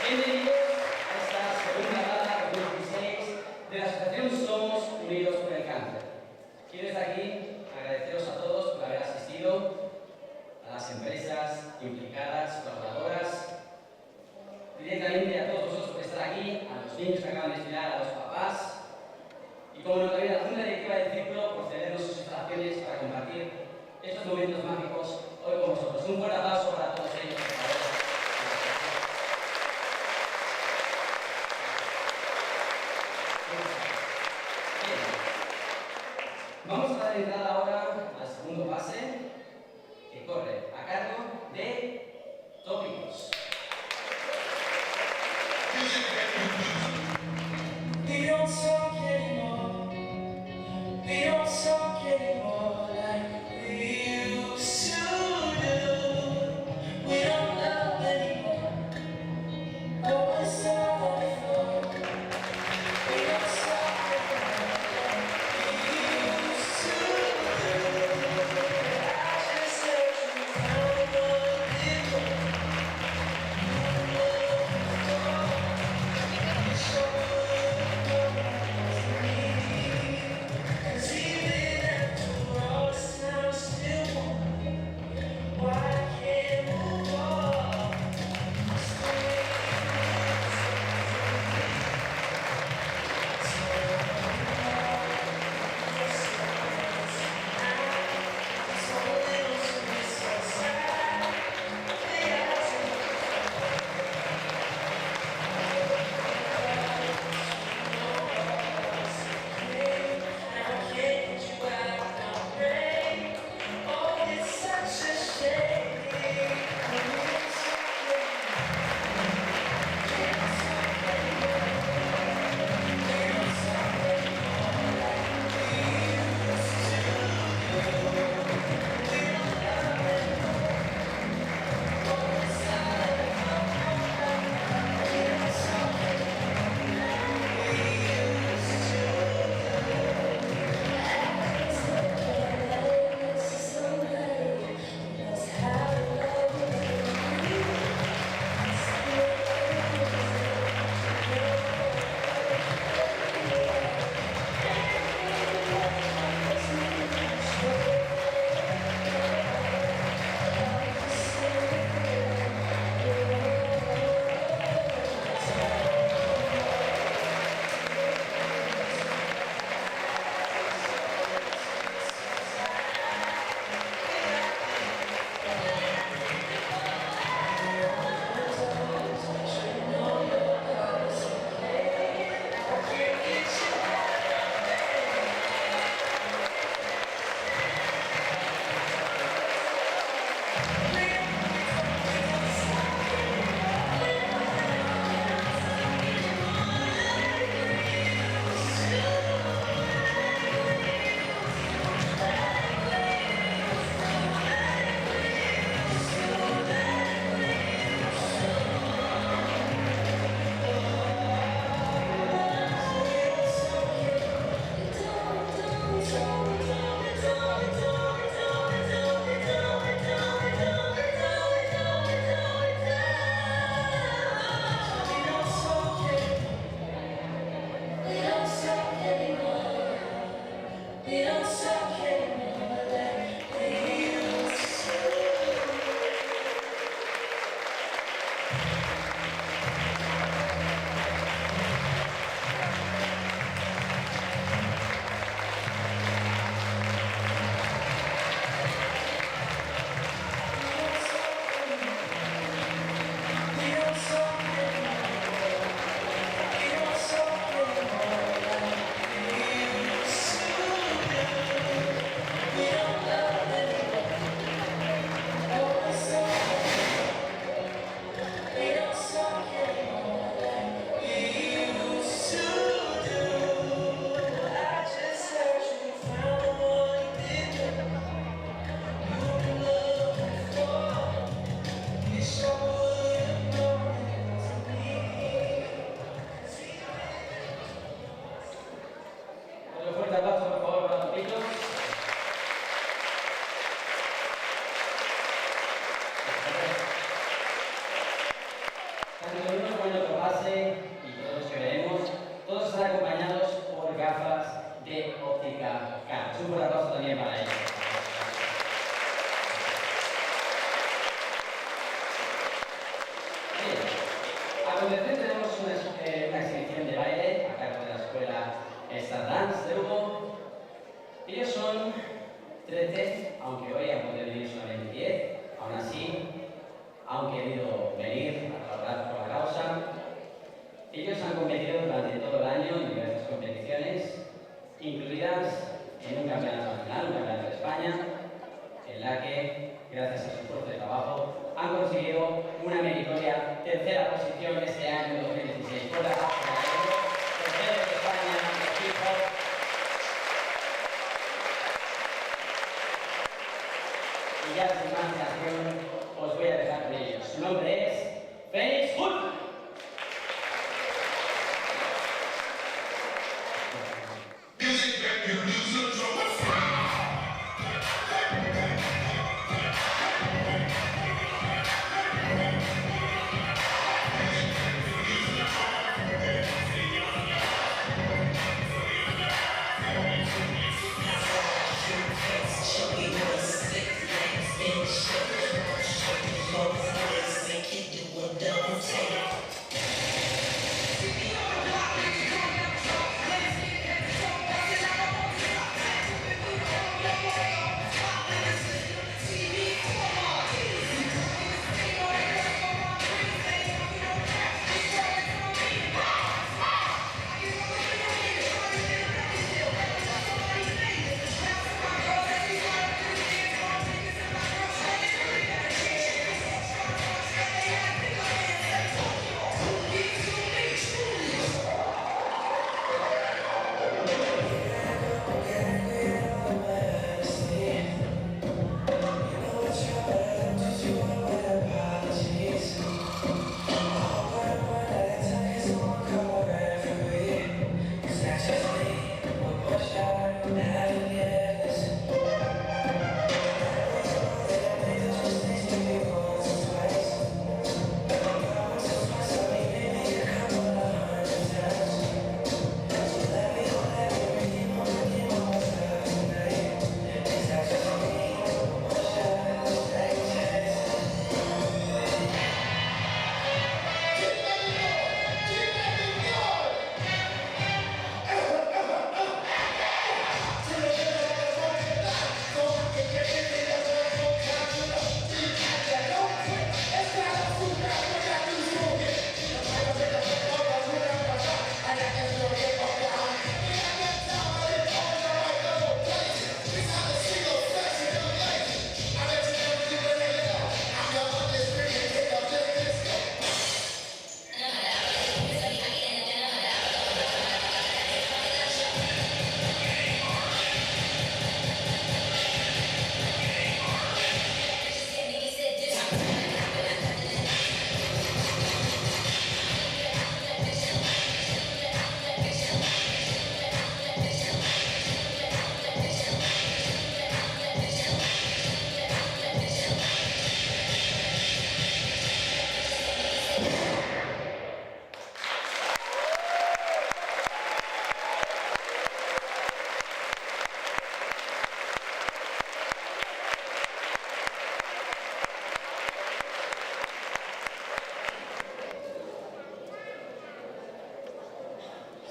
Bienvenidos a esta segunda gala 2016 de la Asociación Somos Unidos por el Cáncer. Quiero estar aquí, agradeceros a todos por haber asistido, a las empresas implicadas, colaboradoras, directamente a todos vosotros por estar aquí, a los niños que acaban de estudiar, a los papás y como no también a la Junta Directiva del Círculo por cedernos sus instalaciones para compartir estos momentos mágicos hoy con vosotros. Un fuerte aplauso para todos ellos, por favor. Vamos a dar entrada ahora al segundo pase, que corre a cargo de Tópicos. We don't talk anymore. We don't talk anymore like we used to do. We don't love anymore. But we're so before. We don't talk anymore like we used to do. I just let you know before. So base y todos los que veremos, todos están acompañados por gafas de óptica Caras. Un fuerte aplauso también para ellos. A continuación tenemos una exhibición de baile a cargo de la escuela Star Dance de Lugo. Ellos son 13, aunque hoy han podido venir solamente 10. Aún así, han querido venir a colaborar con la causa. Ellos han competido durante todo el año en diversas competiciones, incluidas en un campeonato nacional, un campeonato de España, en la que, gracias a su esfuerzo de trabajo, han conseguido una meritoria tercera posición este año 2016. Por la tercero de España, en hip hop. Y ya sin más dilación, os voy a dejar con ellos. Su nombre es Phoenix Hood.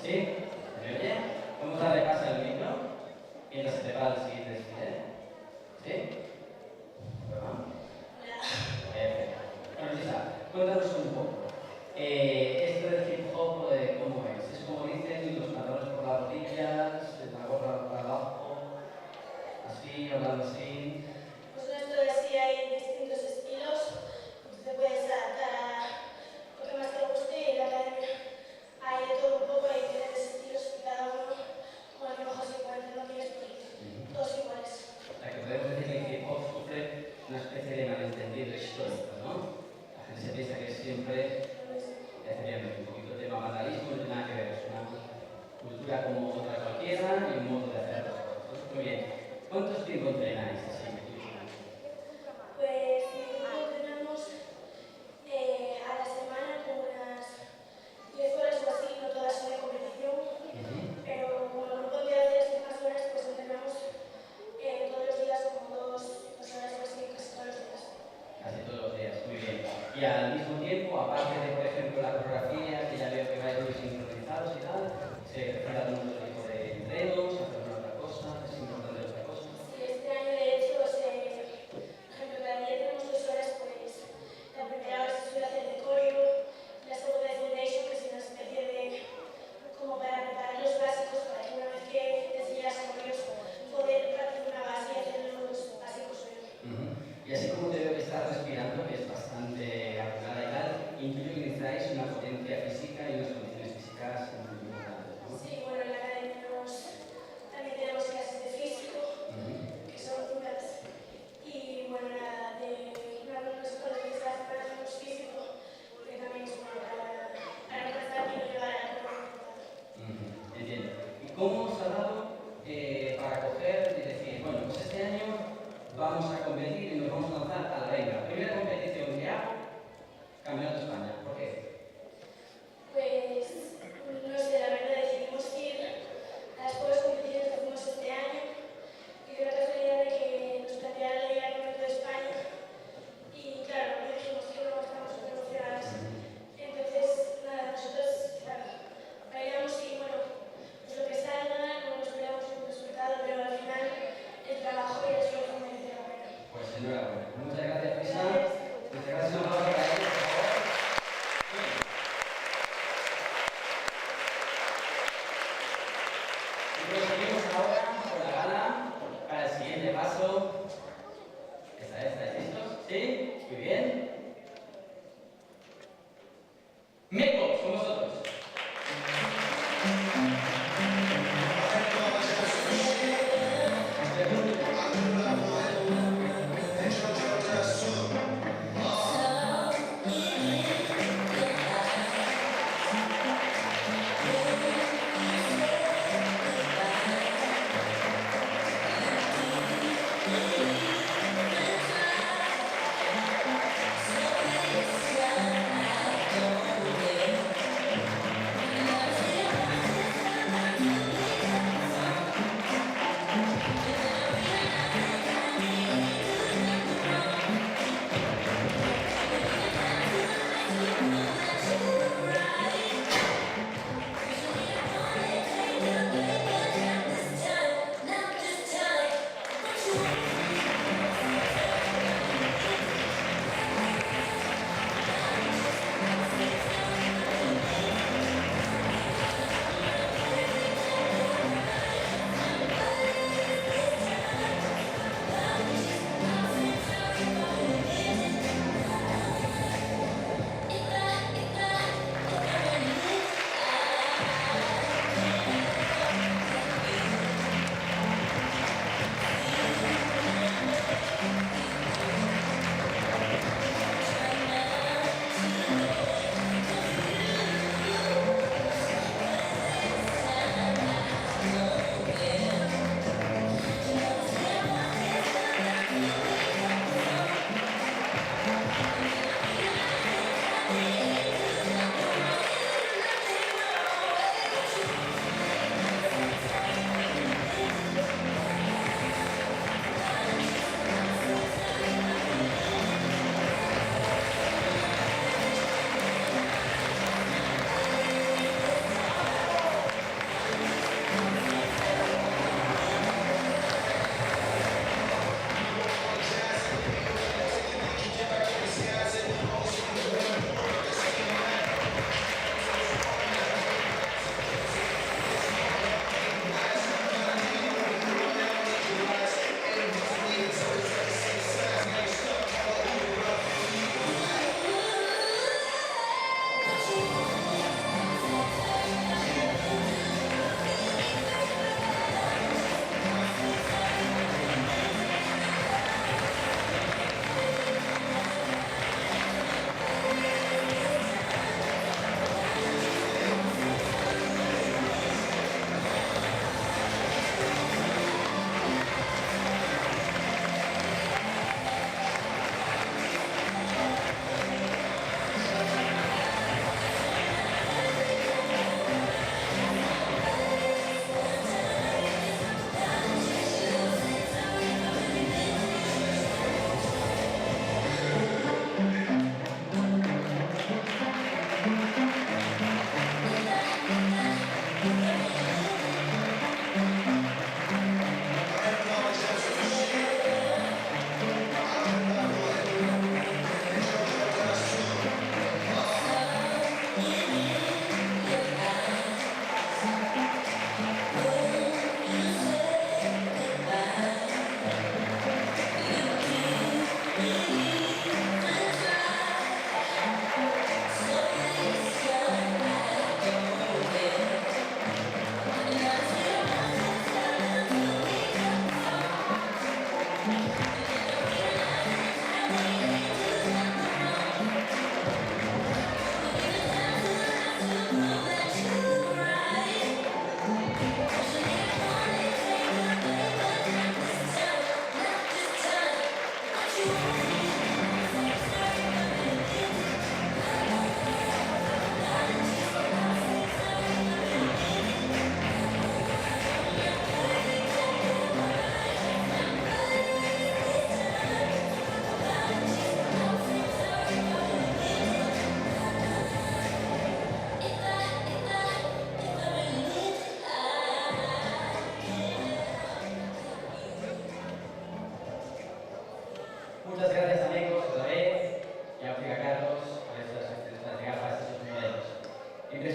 ¿Sí? ¿Me oye? Vamos a darle paso al micro mientras se prepara el siguiente desfile. ¿Sí? ¿Perdón? Perfecto. Bueno, Lisa, cuéntanos un poco. Esto del hip hop, ¿cómo es? ¿Es como dicen los pantalones por las rodillas, la gorra para abajo, así, hablando así? Pues dentro de sí hay distintos estilos, te puedes adaptar a lo que más te guste y en la academia hay de todo un poco, hay diferentes estilos y cada uno con el que mejor se encuentra, no tienes por todos ¿Cómo os ha dado para coger y decir, bueno, pues este año vamos a competir y nos vamos a lanzar a la venga? Primera competición que hago, Campeonato de España. ¿Por qué? Pues, no sé, la verdad decidimos ir a las pocas competiciones que hicimos este año y dio la casualidad de que nos plantearon la idea del Campeonato de España y claro, le dijimos que no estamos súper emocionadas. Entonces, nada, nosotros claro, bailamos y bueno, pues lo que salga, no nos esperamos un resultado, pero al final el trabajo y el esfuerzo merece la pena. Pues enhorabuena. Muchas gracias, Frisa. Gracias. Muchas gracias. Un aplauso para ellos, por favor.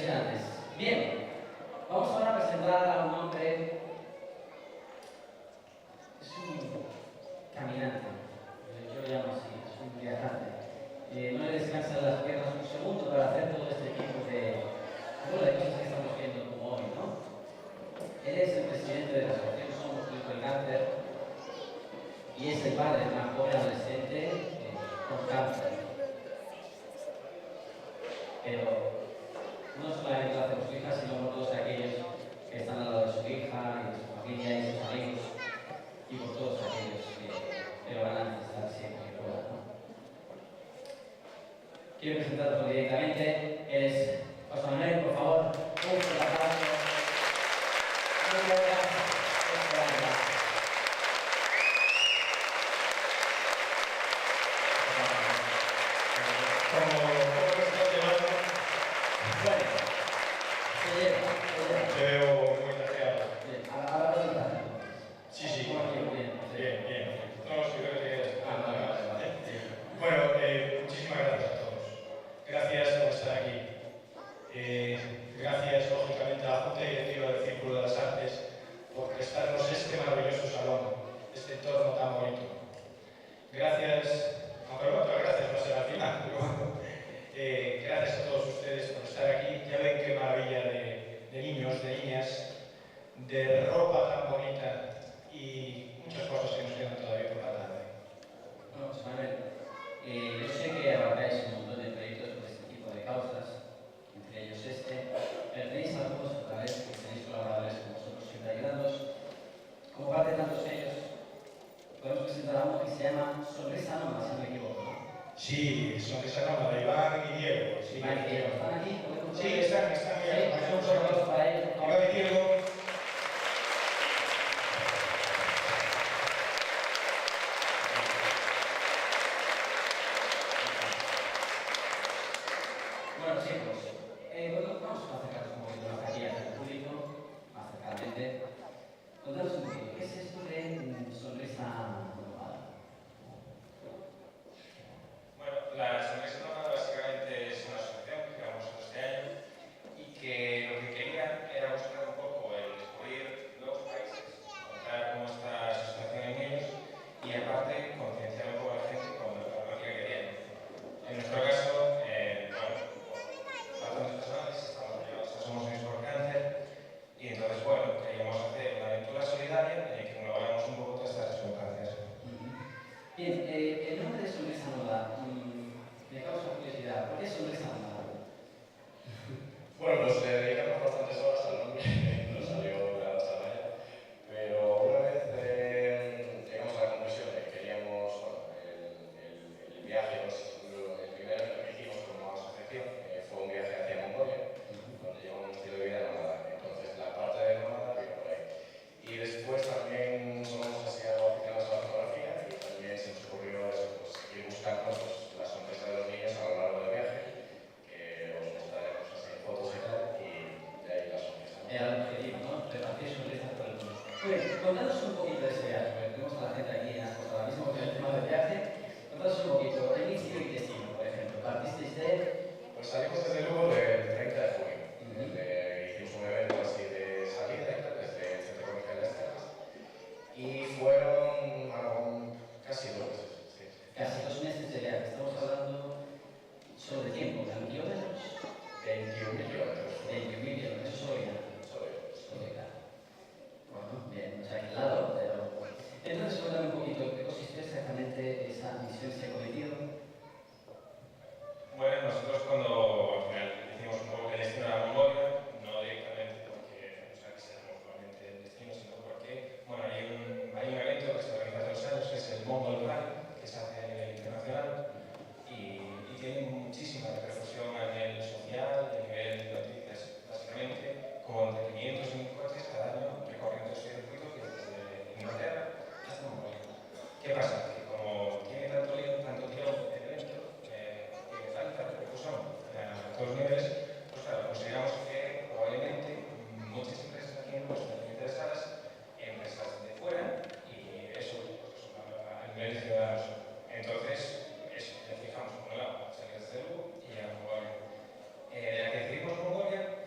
impresionantes. Bien, vamos ahora a presentar a un hombre, es un caminante, yo lo llamo así, es un viajante. No le descansan las piernas un segundo para hacer todo este tipo de cosas que estamos viendo como hoy, ¿no? Él es el presidente de la Asociación Somos Contra el Cáncer y es el padre de una joven adolescente con cáncer. Pero no solamente lo hace por su hija, sino por todos aquellos que están al lado de su hija y de su familia y de sus amigos y por todos aquellos que lo van a necesitar siempre que puedan, ¿no? Quiero presentarlo directamente. Él es José Manuel, por favor, un fuerte aplauso. Muchas gracias. Te veo muy tajeado. Ahora presentar. Sí, sí. Bien. Bien. No, sí, creo que bueno, muchísimas gracias a todos. Gracias por estar aquí. Gracias, lógicamente, a la Junta Directiva del Círculo de las Artes por prestarnos este maravilloso salón, este entorno tan bonito. Gracias, aunque otras gracias va a ser al final, pero gracias a todos ustedes por estar aquí. Ya ven qué maravilla de niños, de niñas, de ropa tan bonita y muchas cosas que nos quedan todavía por la tarde. Bueno, José Manuel, yo sé que abarcáis un montón de proyectos por este tipo de causas, entre ellos este, pero tenéis algunos a través que tenéis colaboradores con vosotros siempre ayudándoos. Como parte de tantos ellos, podemos presentar a uno que se llama Sonrisa Nómada, si no me equivoco, ¿no? Sí, son que sacan de Iván y Diego. Sí, Iván y Diego, ¿están aquí? Sí, están Sí, bien. un aplauso para ellos, por favor. Iván y Diego. Bueno, chicos, vamos a acercarnos un poquito más aquí al público, más cercanamente. Contanos un poquito, ¿qué es esto de Sonrisa Nómada? Bueno, la Sonrisa Nómada básicamente es una asociación que creamos este año y que lo que quería era buscar un poco el descubrir nuevos países, contar cómo está la situación en ellos y aparte concienciar un poco a la gente con la problemática que tienen. En nuestro caso, razones personales, estamos ligados a Somos Unidos por Cáncer y entonces, bueno, queríamos hacer una aventura solidaria en la que englobáramos un poco todas estas circunstancias. Bien, el nombre de Sonrisa Nómada me causa curiosidad. ¿Por qué Sonrisa Nómada? Bueno, pues le dedicamos bastantes horas al nombre, nos salió la noche a la mañana, pero una vez llegamos a la conclusión de que queríamos, bueno, el viaje, el primer viaje que hicimos como asociación fue un viaje hacia Mongolia, donde llevamos un estilo de vida nómada, entonces la parte de nómada vino por ahí. Y después también somos así algo aficionados a la fotografía y también se nos ocurrió eso, pues, ir buscando pues, la sonrisa de los niños a lo largo del viaje, que os mostraremos así en fotos y tal, y de ahí la sonrisa. Era el objetivo, ¿no? Repartir sonrisas por el mundo. Muy bien, contanos un poquito de ese viaje, porque tenemos a la gente aquí en la cosa ahora mismo con el tema del viaje. Contanos un poquito, el inicio y destino, por ejemplo. Partisteis de... Pues salimos desde Lugo el 30 de junio. Hicimos un evento así de salida y tal, desde el Centro Comercial de las Terras. Y fueron casi 2 meses. Sí. Casi 2 meses de viaje. Estamos hablando sobre tiempo, ¿en kilómetros? 21.000 kilómetros. 21.000 kilómetros, eso solo ida. Solo Solo ida. Bueno, bien, o sea, aquí al lado, pero... Entonces, cuéntame un poquito, ¿qué consistió exactamente esa misión, ese cometido? Bueno, nosotros cuando al final hicimos un poco el destino a Mongolia, no directamente porque quisiéramos realmente el destino, sino porque bueno, hay un evento que se organiza todos los años, que es el Mongol Rally, que se hace a nivel internacional y tiene muchísima repercusión a nivel social, a nivel de noticias, básicamente con entre 500 y 1000 coches cada año recorriendo ese circuito que desde Inglaterra hasta Mongolia. ¿Qué pasa? Que como tiene tanto tirón el evento, tiene tanta repercusión a todos los niveles, pues claro, consideramos que probablemente muchas empresas aquí en Boston están interesadas, empresas de fuera, y eso pues, a nivel de ciudadanos. Entonces, eso, le fijamos por un lado, salir desde Lugo y a Mongolia. De la que decidimos Mongolia,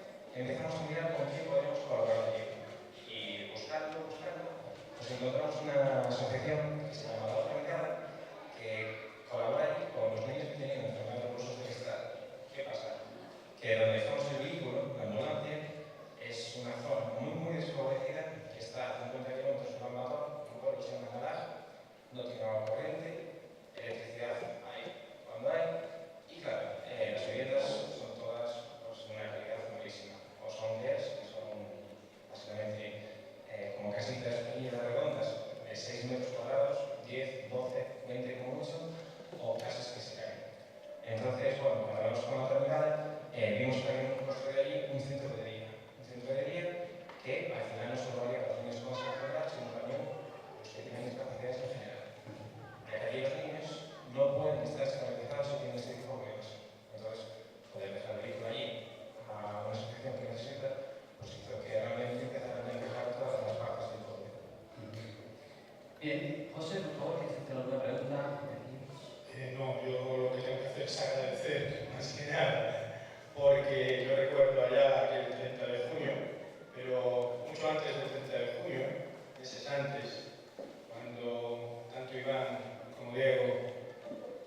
Bien, José, por favor, ¿quieres hacer alguna pregunta? No, yo lo que tengo que hacer es agradecer, más que nada, porque yo recuerdo allá aquel 30 de junio, pero mucho antes del 30 de junio, meses antes, cuando tanto Iván como Diego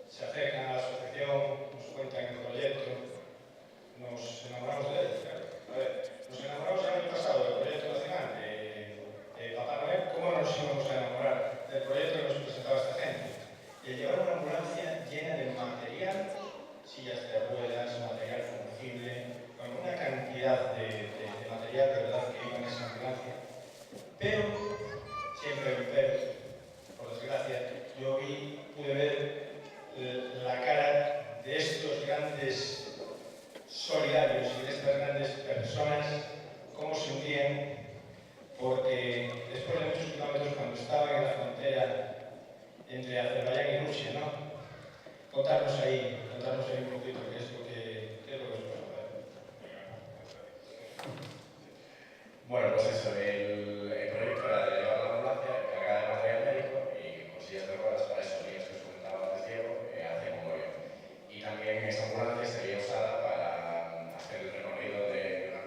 se acercan a la asociación, nos cuentan el proyecto, nos enamoramos de él, claro. A ver, nos enamoramos el año pasado del proyecto nacional de Papá Noel. ¿Cómo no nos íbamos a enamorar del proyecto que nos presentaba esta gente? El llevar una ambulancia llena de material, sillas de ruedas, material fungible, con una cantidad de material de verdad que iba en esa ambulancia. Pero, siempre hay un pero, por desgracia, yo pude ver la cara de estos grandes solidarios y de estas grandes personas, cómo se hundían, porque después de muchos kilómetros, cuando estaban en la frontera entre Azerbaiyán y Rusia, ¿no? Contarnos ahí un poquito qué es lo que os pasa. Bueno, pues eso, el proyecto era de llevar la ambulancia cargada de material médico y con sillas de ruedas para esos niños que os comentaba antes Diego, hacia Mongolia. Y también esa ambulancia sería usada para hacer el recorrido en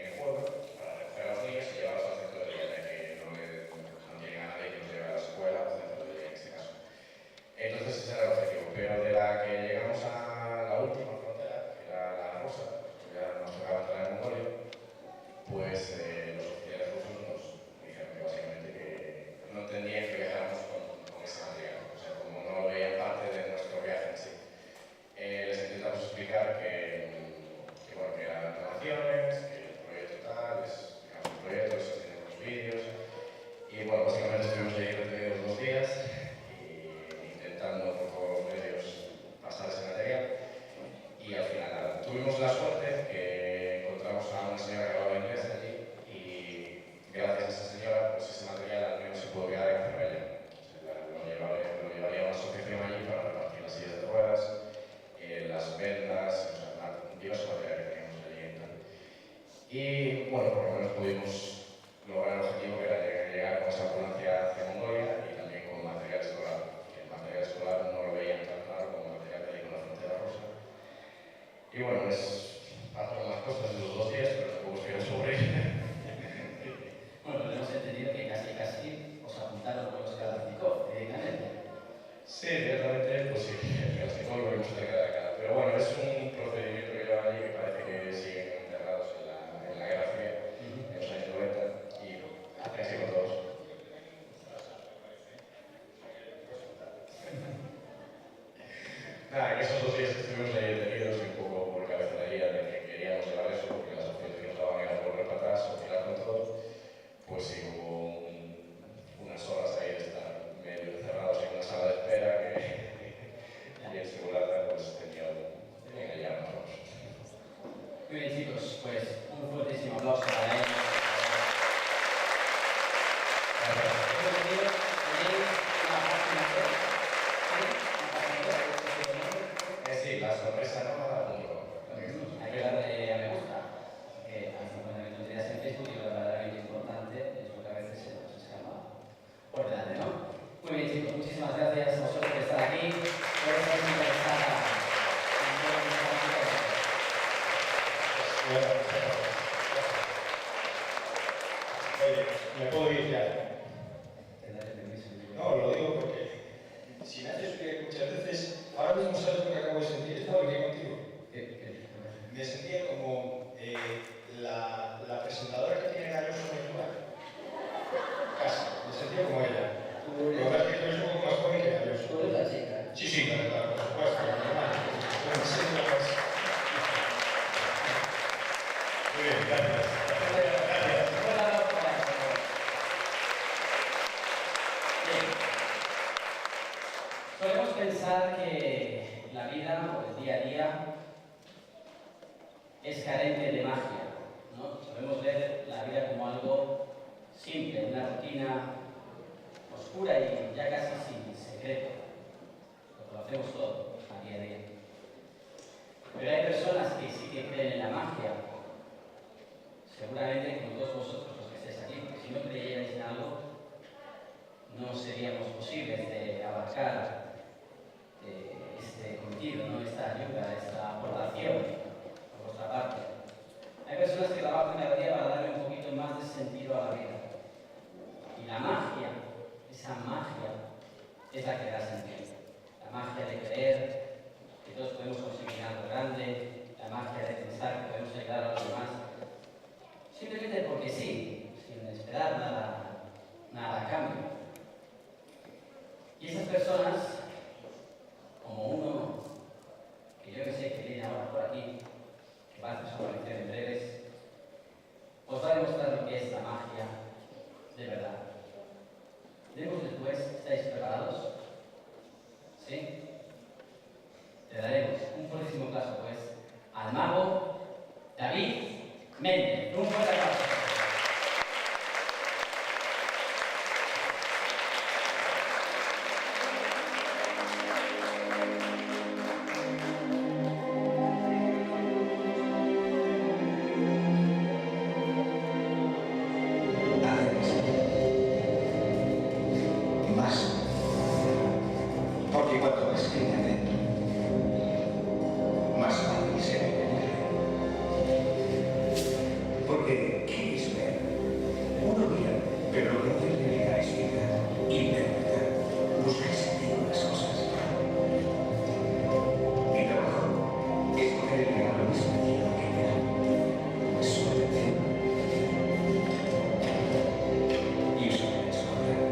el pueblo, para recoger a los niños y llevarlos al centro de día, ya que no tienen a nadie que los lleve a la escuela o al centro de día en este caso. Entonces ese era el objetivo, pero de la que llegamos a la última frontera, que era la rusa, que ya nos tocaba entrar en Mongolia, pues los oficiales rusos nos dijeron que básicamente que no entendían que viajáramos con ese material, o sea, como no lo veían parte de nuestro viaje en sí. Les intentamos explicar bueno, que eran donaciones, que el proyecto tal, explicamos el proyecto, les sostenemos los vídeos, y bueno, básicamente estuvimos ahí retenidos 2 días intentando por todos los medios pasar ese material, y al final nada. Tuvimos la suerte que encontramos a una señora que hablaba inglés allí y gracias a esa señora pues ese material al menos se pudo quedar en Azerbaiyán. O sea, lo llevaría a una asociación allí para repartir las sillas de ruedas, las vendas, o sea, diversos materiales que teníamos allí y tal. Y bueno, por lo menos pudimos lograr el objetivo que era llegar con esa ambulancia hacia Mongolia y también con material escolar. El material escolar no lo veían tan claro como material médico en la frontera rusa. Y bueno, pasaron las cosas en los 2 días, pero tampoco se quedó sobre. Bueno, pues hemos entendido que casi os apuntaron por los Kalashnikov directamente. Sí, directamente, pues sí, el Kalashnikov lo vimos cerca de la cara. Pero bueno, es un procedimiento que llevan allí que parece que siguen enterrados en la Guerra Fría, en los años 90, y hacen así con todos. Nada, en esos 2 días estuvimos ahí detenidos y un poco por cabezonería de que queríamos llevar eso, porque las opciones que nos daban eran volver para atrás o tirar con todo. Pues sí, hubo unas horas ahí de estar medio encerrados en una sala de espera y el segurata pues tenía que llamarnos. Muy bien, chicos, pues un fuertísimo aplauso para ellos. Tenéis una página web, Sí, la sorpresa nómada.com. hay que darle a me gusta, que hay 50 tonterías en Facebook y lo verdaderamente importante es lo que a veces se nos escapa por delante, ¿no? Muy bien, chicos, muchísimas gracias a vosotros por estar aquí, por estar interesada en todo lo que estamos haciendo. Oye, ¿me puedo ir ya? Te daré permiso. No, lo digo porque si me haces que muchas veces, ahora mismo sabes lo que acabo de sentir, estaba aquí contigo. Me sentía como la presentadora que tiene Galloso en el lugar. Casi, me sentía como ella. Lo que pasa es que tú eres un poco más joven que Galloso. Tú eres la chica. Sí, sí, claro, por supuesto, normal. Pero me siento más. Muy bien, gracias. Gracias. Solemos pensar que la vida o el día a día es carente de magia, ¿no? Solemos ver la vida como algo simple, una rutina oscura y ya casi sin secreto. Lo conocemos todo a día a día. Pero hay personas que sí que creen en la magia. Seguramente como todos vosotros los que estáis aquí, porque si no creyerais en algo, no seríamos posibles de abarcar este cometido, ¿no? Esta ayuda, esta aportación por vuestra parte. Hay personas que trabajan cada día para darle un poquito más de sentido a la vida. Y la magia, esa magia, es la que da sentido. La magia de creer que todos podemos conseguir algo grande, la magia de pensar que podemos ayudar a los demás, simplemente porque sí, sin esperar nada a cambio. Y esas personas, como uno, que yo que sé que viene ahora por aquí, que va a hacer su aparición en breves, os va a demostrar lo que es la magia de verdad. Demos después, ¿estáis preparados? ¿Sí? Le daremos un fuertísimo aplauso, pues, al mago David Méndez. Un fuerte aplauso. Más, porque cuanto más cría dentro, más fácil será engañarle. Porque quieres ver, uno mira, pero lo que hace es dedicar es vida, interpretar, buscar sentido en las cosas. Mi trabajo es coger el regalo más sencillo que me da, su atención, y usted es correcto.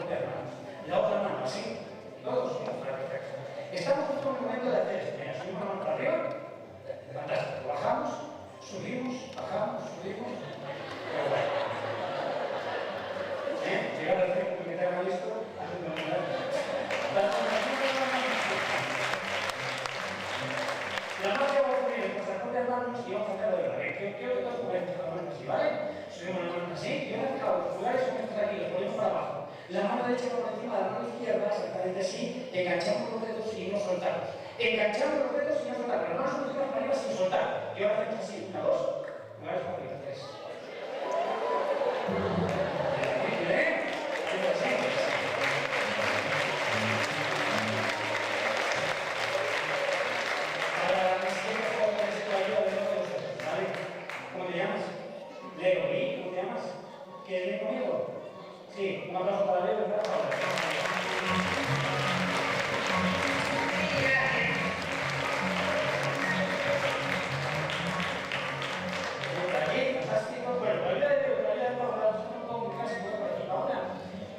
copiar manos. La otra mano, así. Todos. Perfecto. Estamos justo en el momento de hacer esto. Mira, subimos la mano para arriba. Fantástico. Bajamos, subimos, bajamos, subimos. Pero bueno. Llegar al centro que te haga esto, haciendo un milagro. La magia va a ocurrir en nuestras propias manos y vamos a hacerlo de verdad. Quiero que todos pongáis nuestras manos así, ¿vale? Subimos la mano así y ahora fijaos, los pulgares son estos aquí, los ponemos para abajo. La mano derecha por encima de la mano izquierda, exactamente así, enganchamos los dedos y no soltamos. Enganchamos los dedos y no soltamos. Las manos por encima para arriba sin soltar. Y ahora hacemos así, 1, 2, pulgares para arriba, 3. Leo, ¿y cómo te llamas? ¿Quieres venir conmigo? Sí, un aplauso para Leo, un aplauso para Leo. Fantástico. Bueno, con la ayuda de Leo, con la ayuda de Pablo, vamos a hacer un juego muy clásico por aquí. Ahora,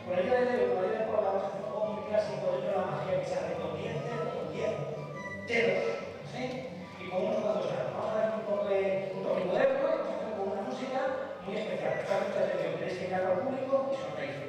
con la ayuda de Leo, con la ayuda de Pablo, vamos a hacer un juego muy clásico dentro de la magia que se hace con 10 dedos, ¿sí? Y con unos cuantos dedos. Vamos a dar un toque moderno, con una música muy especial. Prestad mucha atención, tenéis que mirar al público y sonreír.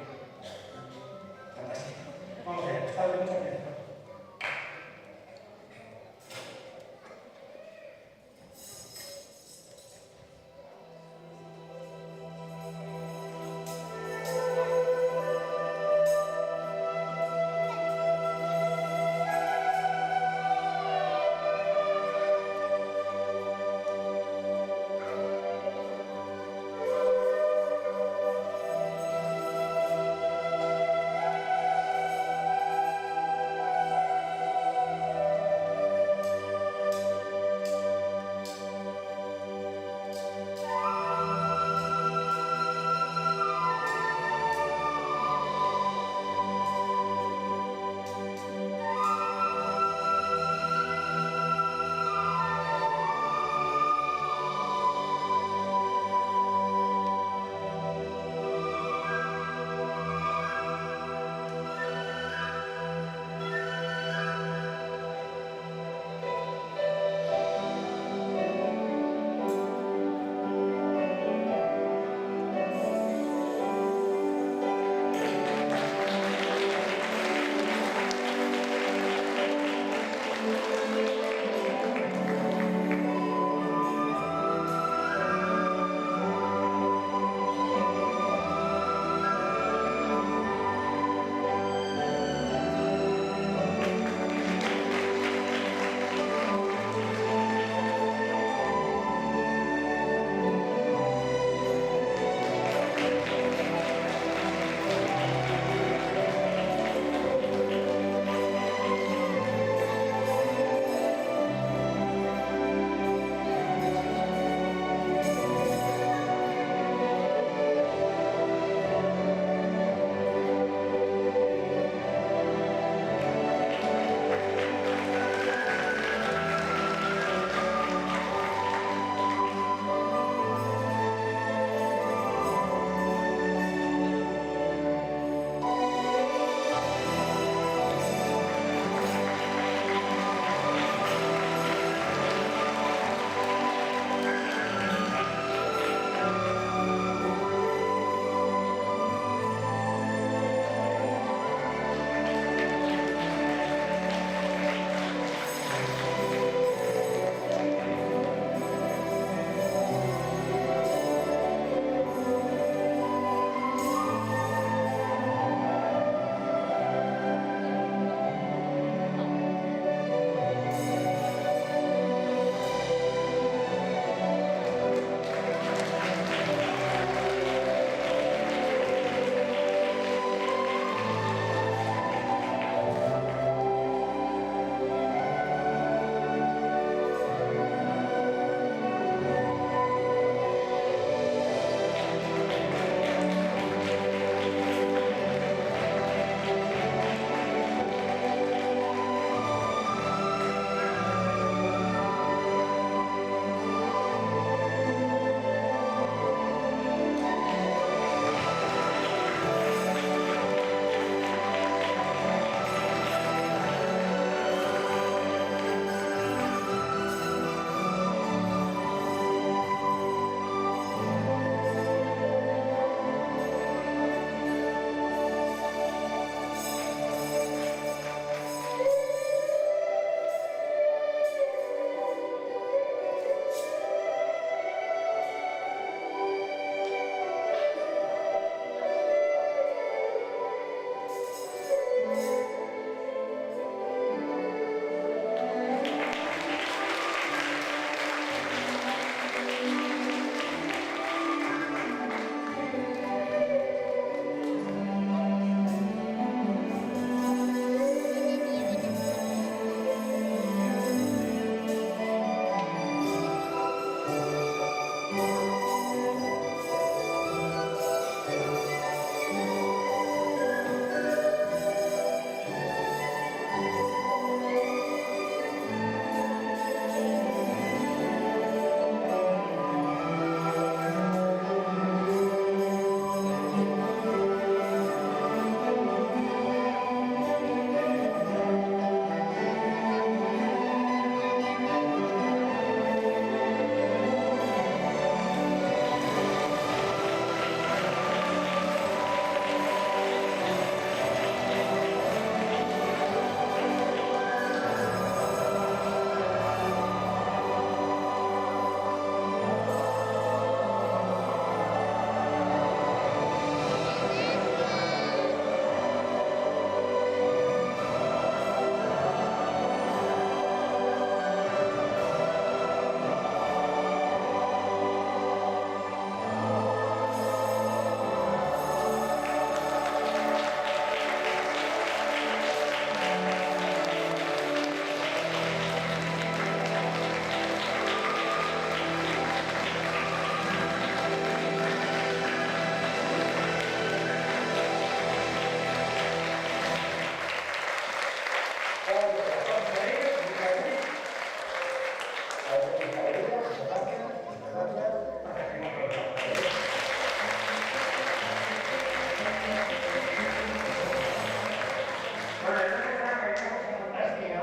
Bueno, hay una cosa fantástica,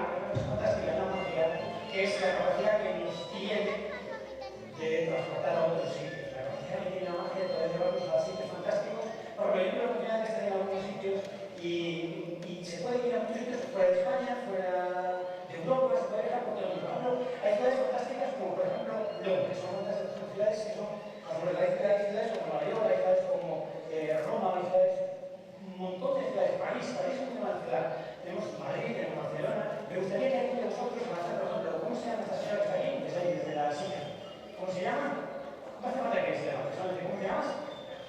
una magia, que es la capacidad que nos tiene de transportar a otros sitios. La capacidad que tiene la magia de poder llevarnos a sitios fantásticos, porque yo tuve la oportunidad de estar en algunos sitios y se puede ir a muchos sitios fuera de España, fuera de Europa, se puede viajar por todo el mundo. Por ejemplo, hay ciudades fantásticas como, por ejemplo, Londres, son fantásticas, son ciudades que son, hay ciudades como Nueva York, hay ciudades como Roma, hay ciudades, un montón de ciudades, París es una gran ciudad. Tenemos Madrid, tenemos Barcelona. Me gustaría que alguno de vosotros avanzar, por ejemplo, ¿cómo se llama esta señora que está aquí? Desde ahí, desde la silla. ¿Cómo se llama? No hace falta que se llame, solamente ¿cómo te llamas?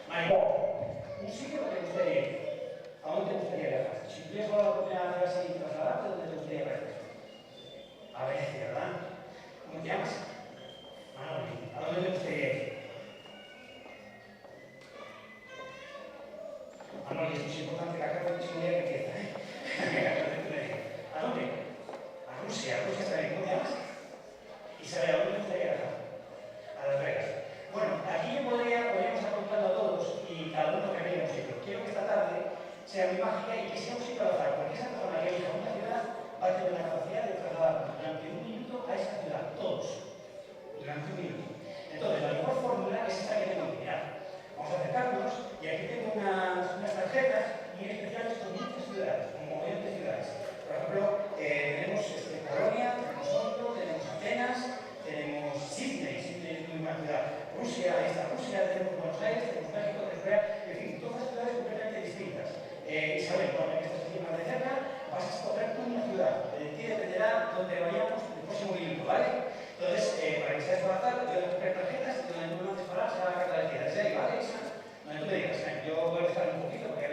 Maipó. Un sitio que te gustaría ir. ¿A dónde te gustaría viajar? Si tuvieras la oportunidad de hacer así trasladarte, ¿dónde te gustaría viajar? A Venecia, ¿verdad? ¿Cómo te llamas? Manoli. ¿A dónde te gustaría ir? Manoli, es muy importante la carta de seguridad que empieza, ¿eh? ¿A dónde? A Rusia. Rusia está bien. ¿Cómo te llamas? Isabel, ¿a dónde te gustaría viajar? A Las Vegas. Bueno, aquí podríamos estar contando a todos y cada uno que venga un sitio. Quiero que esta tarde sea muy mágica y que sea un sitio al azar, porque esa persona que elija una ciudad va a tener la capacidad de trasladarnos durante un minuto a esa ciudad, todos. Durante un minuto. Entonces, la mejor fórmula es esta que tengo que mirar. Vamos a acercarnos y aquí tengo unas tarjetas muy especiales con muchas ciudades, con un montón de ciudades. Por ejemplo, tenemos Polonia, tenemos Oslo, tenemos Atenas, tenemos Sydney es muy buena ciudad. Rusia, ahí está Rusia, tenemos Buenos Aires, tenemos México, tenemos Corea, en fin, todas ciudades completamente distintas. Isabel, bueno, que estás aquí más de cerca, vas a escoger tú una ciudad. De ti dependerá dónde vayamos el próximo minuto, ¿vale? Entonces, para que seas para yo voy a coger tarjetas y donde tú me mandes para se va a cargar la ciudad. Desde ahí, ¿vale, Isa? Donde tú me digas, yo voy a dejar un poquito porque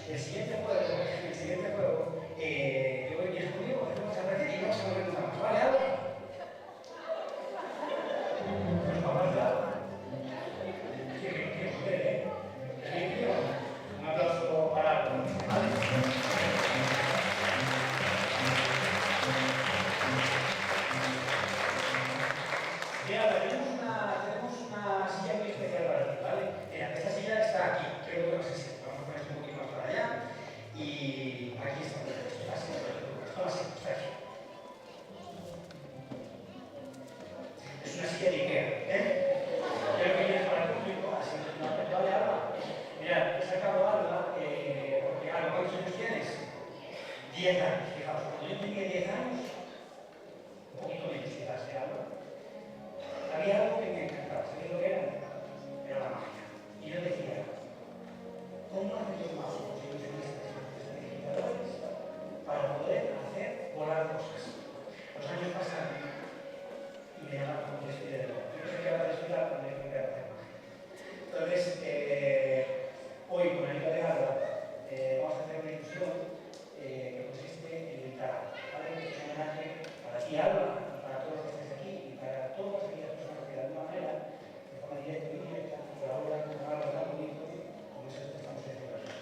El siguiente juego, yo voy a ir conmigo, hacemos muchas gracias y vamos a volver más. ¿Vale, Alba? Los papás de Alba. Qué joder, ¿eh? Un aplauso para Alba. ¿Vale? Mira, tenemos una silla muy especial para ti, ¿vale? Mira, esta silla está aquí, creo que no sé si vamos a poner un poquito más para allá. Y aquí está, así, está aquí. Es una silla de Ikea, ¿eh? Creo que viene para el público, así que no te vale Alba. Mira, he sacado Alba, porque Alba, ¿cuántos años tienes? 10 años, fijaos, cuando yo tenía 10 años, un poquito menos quizás, ¿eh, Alba? Había algo que me encantaba, ¿sabéis lo que era? Era la magia. Y yo decía, ¿cómo hacen los magos, los ilusionistas, los digitadores, para poder hacer volar cosas? Los años pasan y me llaman como despidero. Yo no sé qué va a desfilar cuando hay que hacer magia. Entonces, hoy con la ayuda de Alba, vamos a hacer una ilusión que consiste en el tarot. ¿Vale? Es un homenaje para ti, Alba, y para todos los que estéis aquí, y para todas aquellas personas que de alguna manera, de forma directa o indirecta, colaboran con algo tan bonito como es esto que estamos haciendo aquí.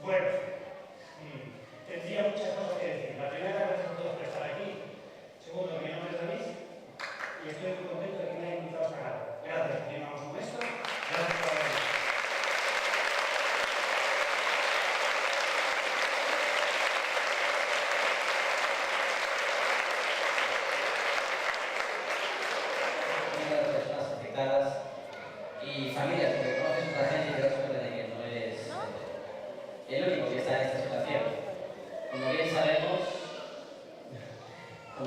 Bueno, tendría muchas cosas que decir. La primera, gracias a todos por estar aquí. Segundo, mi nombre es David y estoy muy contento de que me hayan invitado a esta gala. Gracias, continuamos con esto. Gracias por venir. Muchas personas afectadas y familias, porque conoces a otra gente y te das cuenta de que no eres el único que está en esta situación. Como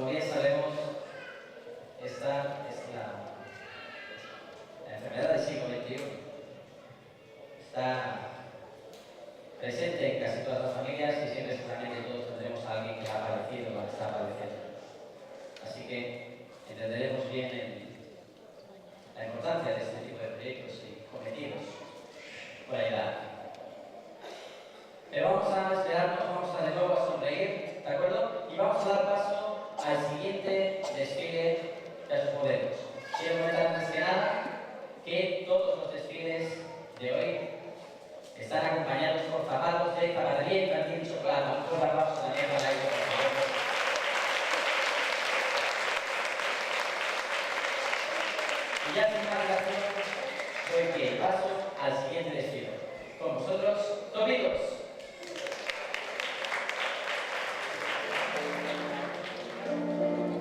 bien sabemos, esta es la enfermedad del siglo XXI. Está presente en casi todas las familias y siempre seguramente todos tendremos a alguien que ha padecido o que está padeciendo. Así que entenderemos bien la importancia de este tipo de proyectos y cometidos por ayudar. Pero vamos a esperarnos, vamos a de nuevo a sonreír, ¿de acuerdo? Y vamos a dar paso al siguiente desfile de sus modelos. Quiero comentar antes que nada que todos los desfiles de hoy están acompañados por zapatos de zapatería infantil chocolate. Vamos a dar paso también para ello, por favor. Y ya sin más dilación, doy pie y paso al siguiente desfile. Con vosotros, Tomitos. Thank you.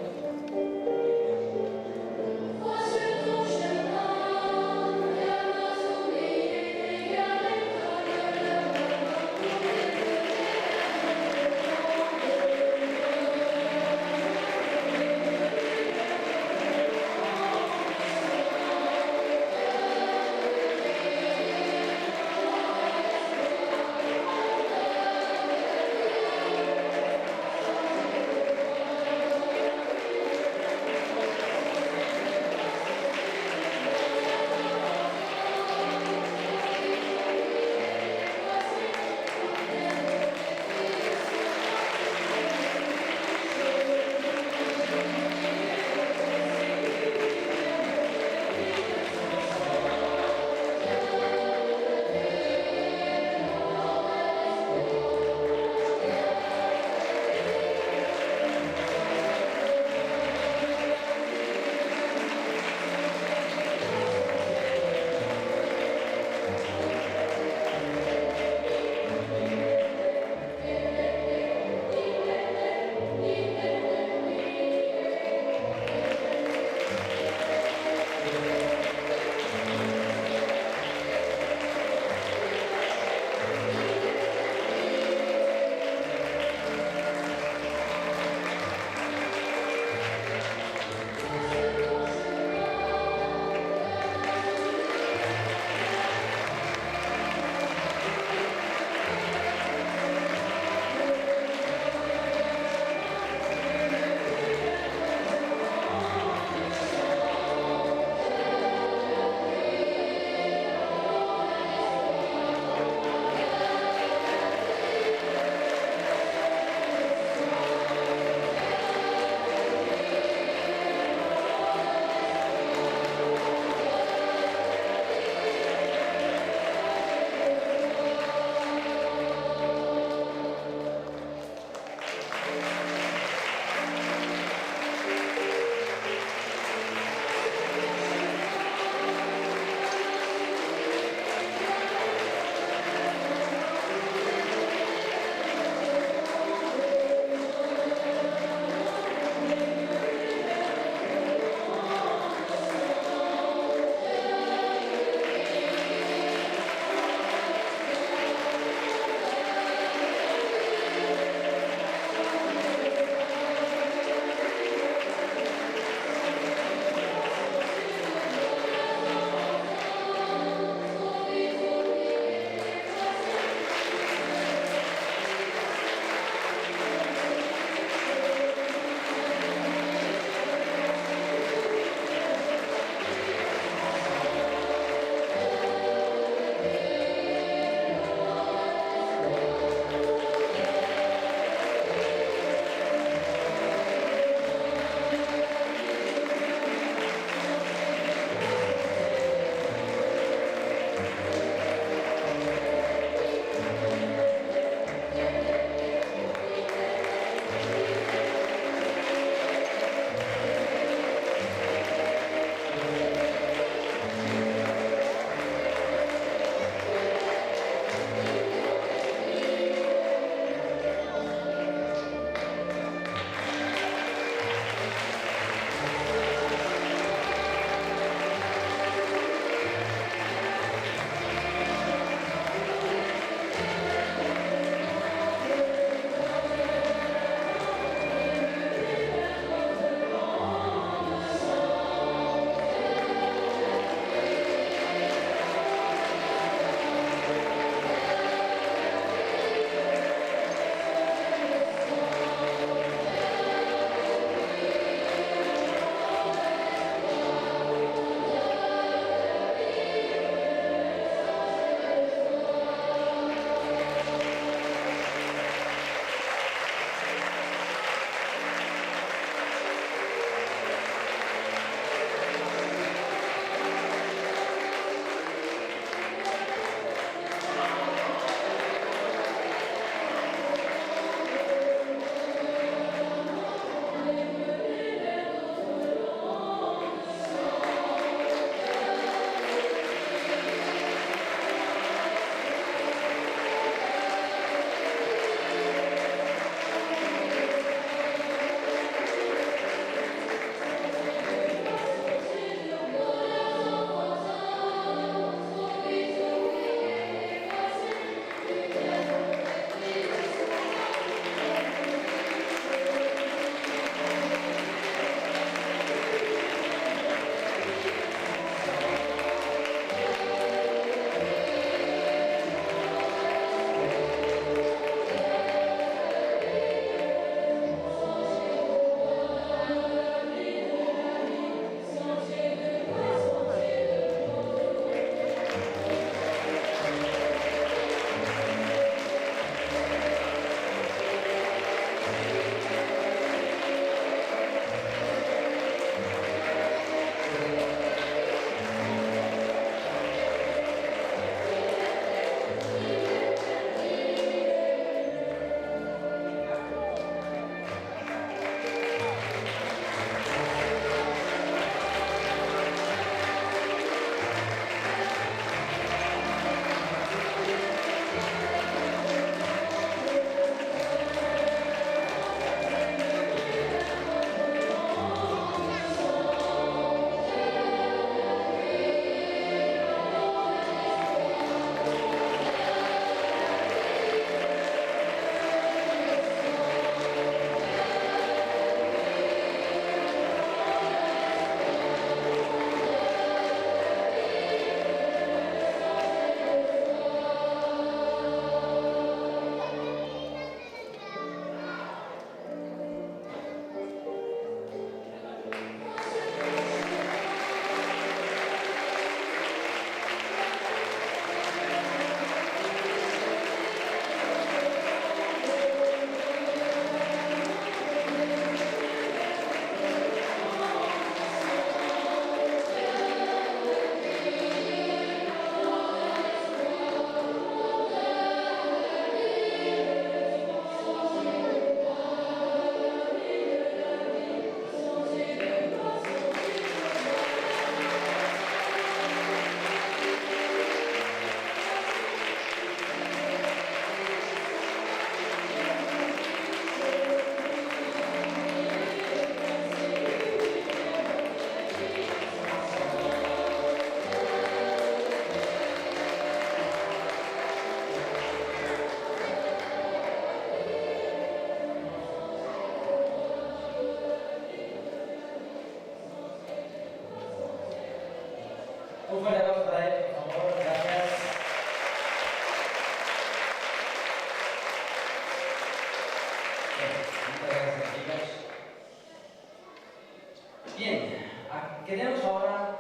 tenemos ahora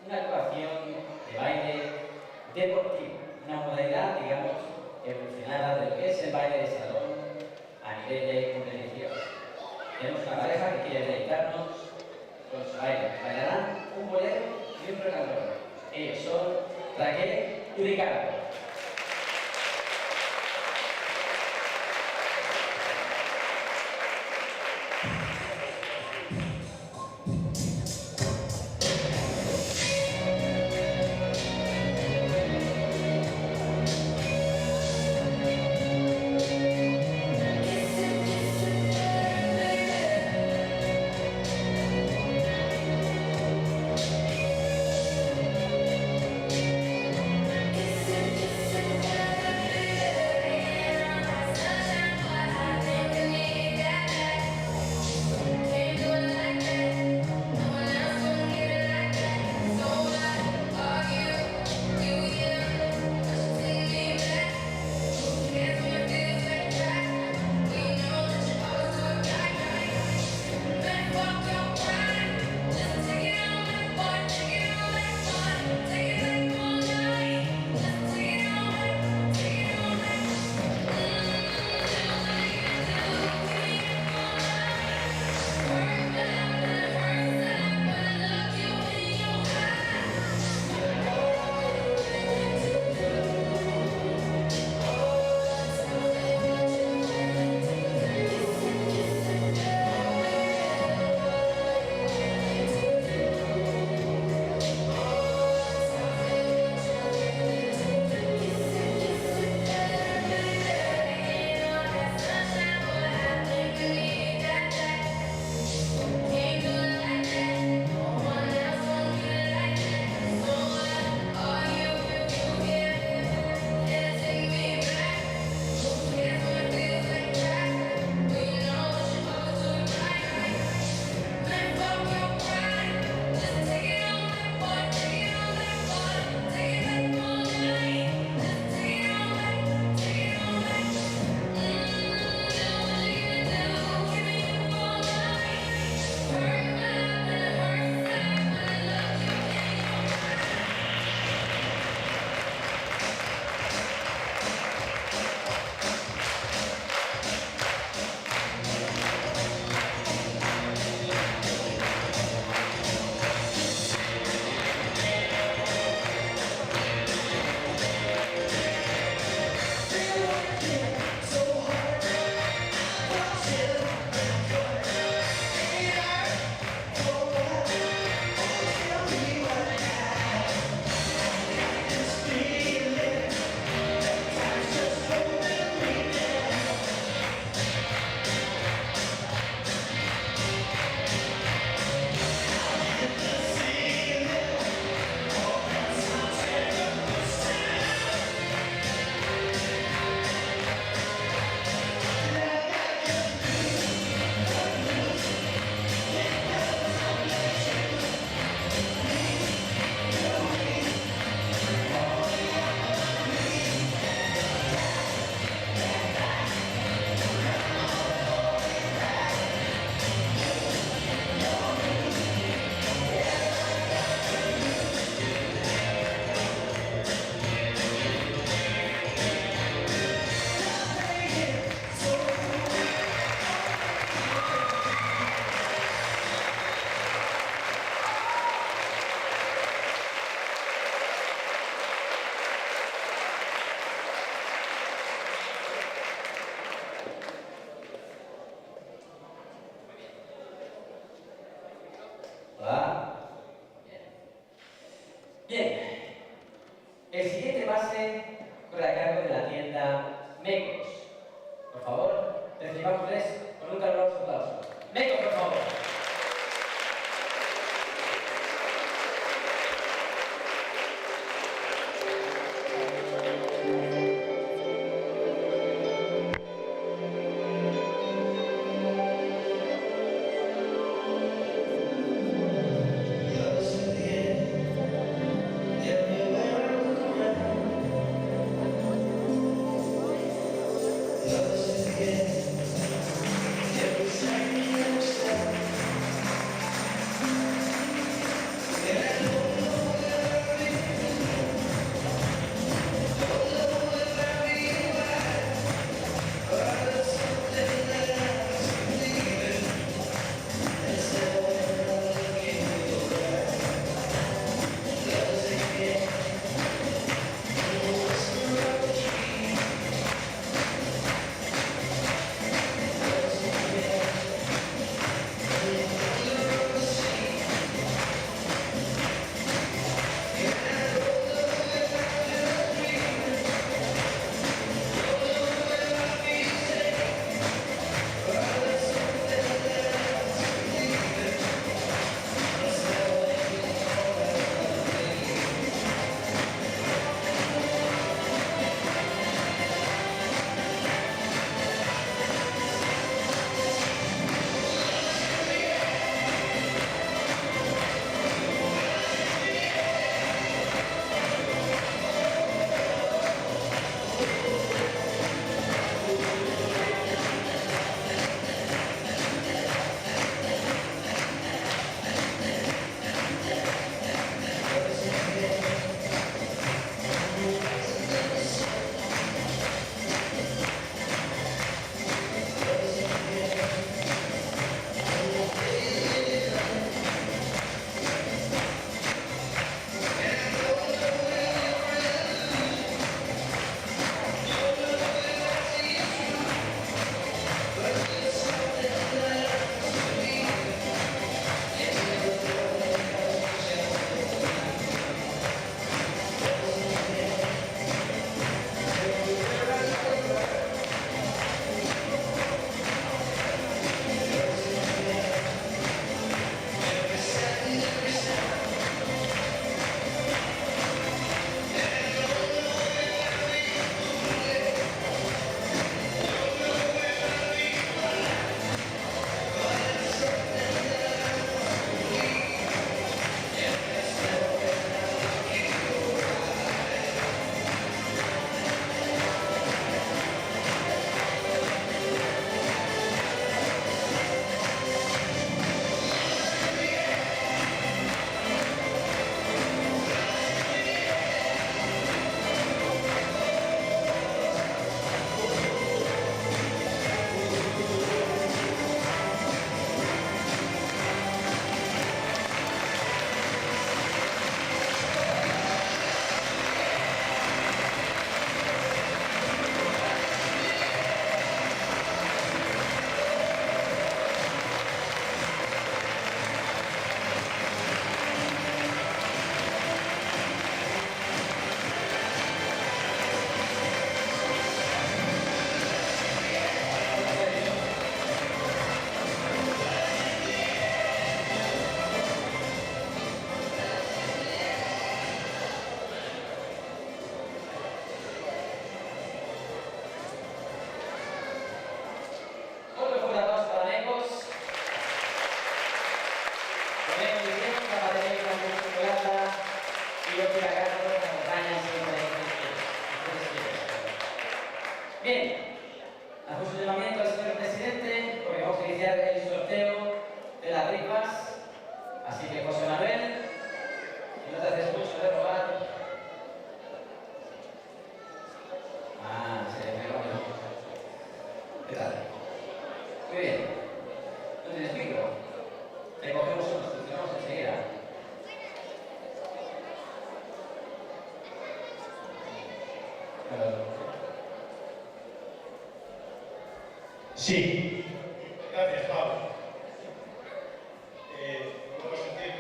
una actuación de baile deportivo, una modalidad, digamos, evolucionada de lo que es el baile de salón a nivel de competición. Tenemos una pareja que quiere deleitarnos con su baile. Bailarán un bolero y un regalón. Ellos son Raquel y Ricardo. Hola. Bien. El siguiente pase corre a cargo de la tienda Mecos. Por favor, recibámosles con un caluroso aplauso. Mecos, por favor. Every second you step Bien, hacemos un llamamiento al señor presidente porque vamos a iniciar el sorteo de las rifas. Así que, José Manuel, si no te haces mucho de robar. Se me va bien. ¿Qué tal? Muy bien. ¿No tienes micro? Te cogemos uno, funcionamos enseguida. Sí. Gracias, Pablo. Me puedo sentir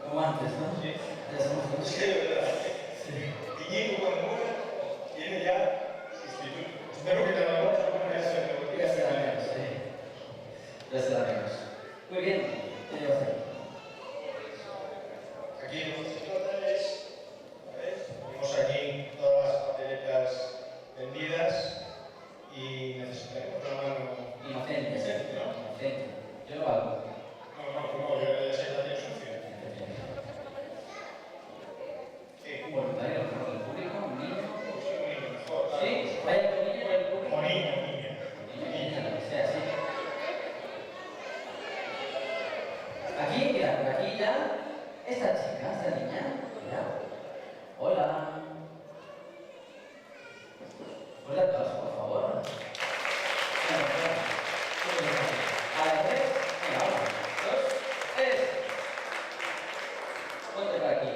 Como antes, ¿no? Sí. Ya somos dos. Sí, de verdad. Iñigo, cuando muera, tiene ya sustituto. Espero que te la vayas a poner ese de Ya será menos, sí. Ya será menos. Muy bien, ¿qué llevas ahí? Aquí los chocolates, ¿ves? Tenemos aquí todas las papeletas vendidas y necesitaremos una mano Inocente, decente, ¿no? inocente. Yo lo hago. No, ya sé, la tiene sucia. Un voluntario, ¿no? Del público, un niño. Pues un niño mejor, claro. Sí, vaya con niño del público. O niña, niña. Niña, lo que sea, sí. Aquí, mira, por aquí ya. Esta chica, esta niña, mira. Hola. Hola a todos, por favor. A la tres. Venga, 1, 2, 3. Ponte por aquí.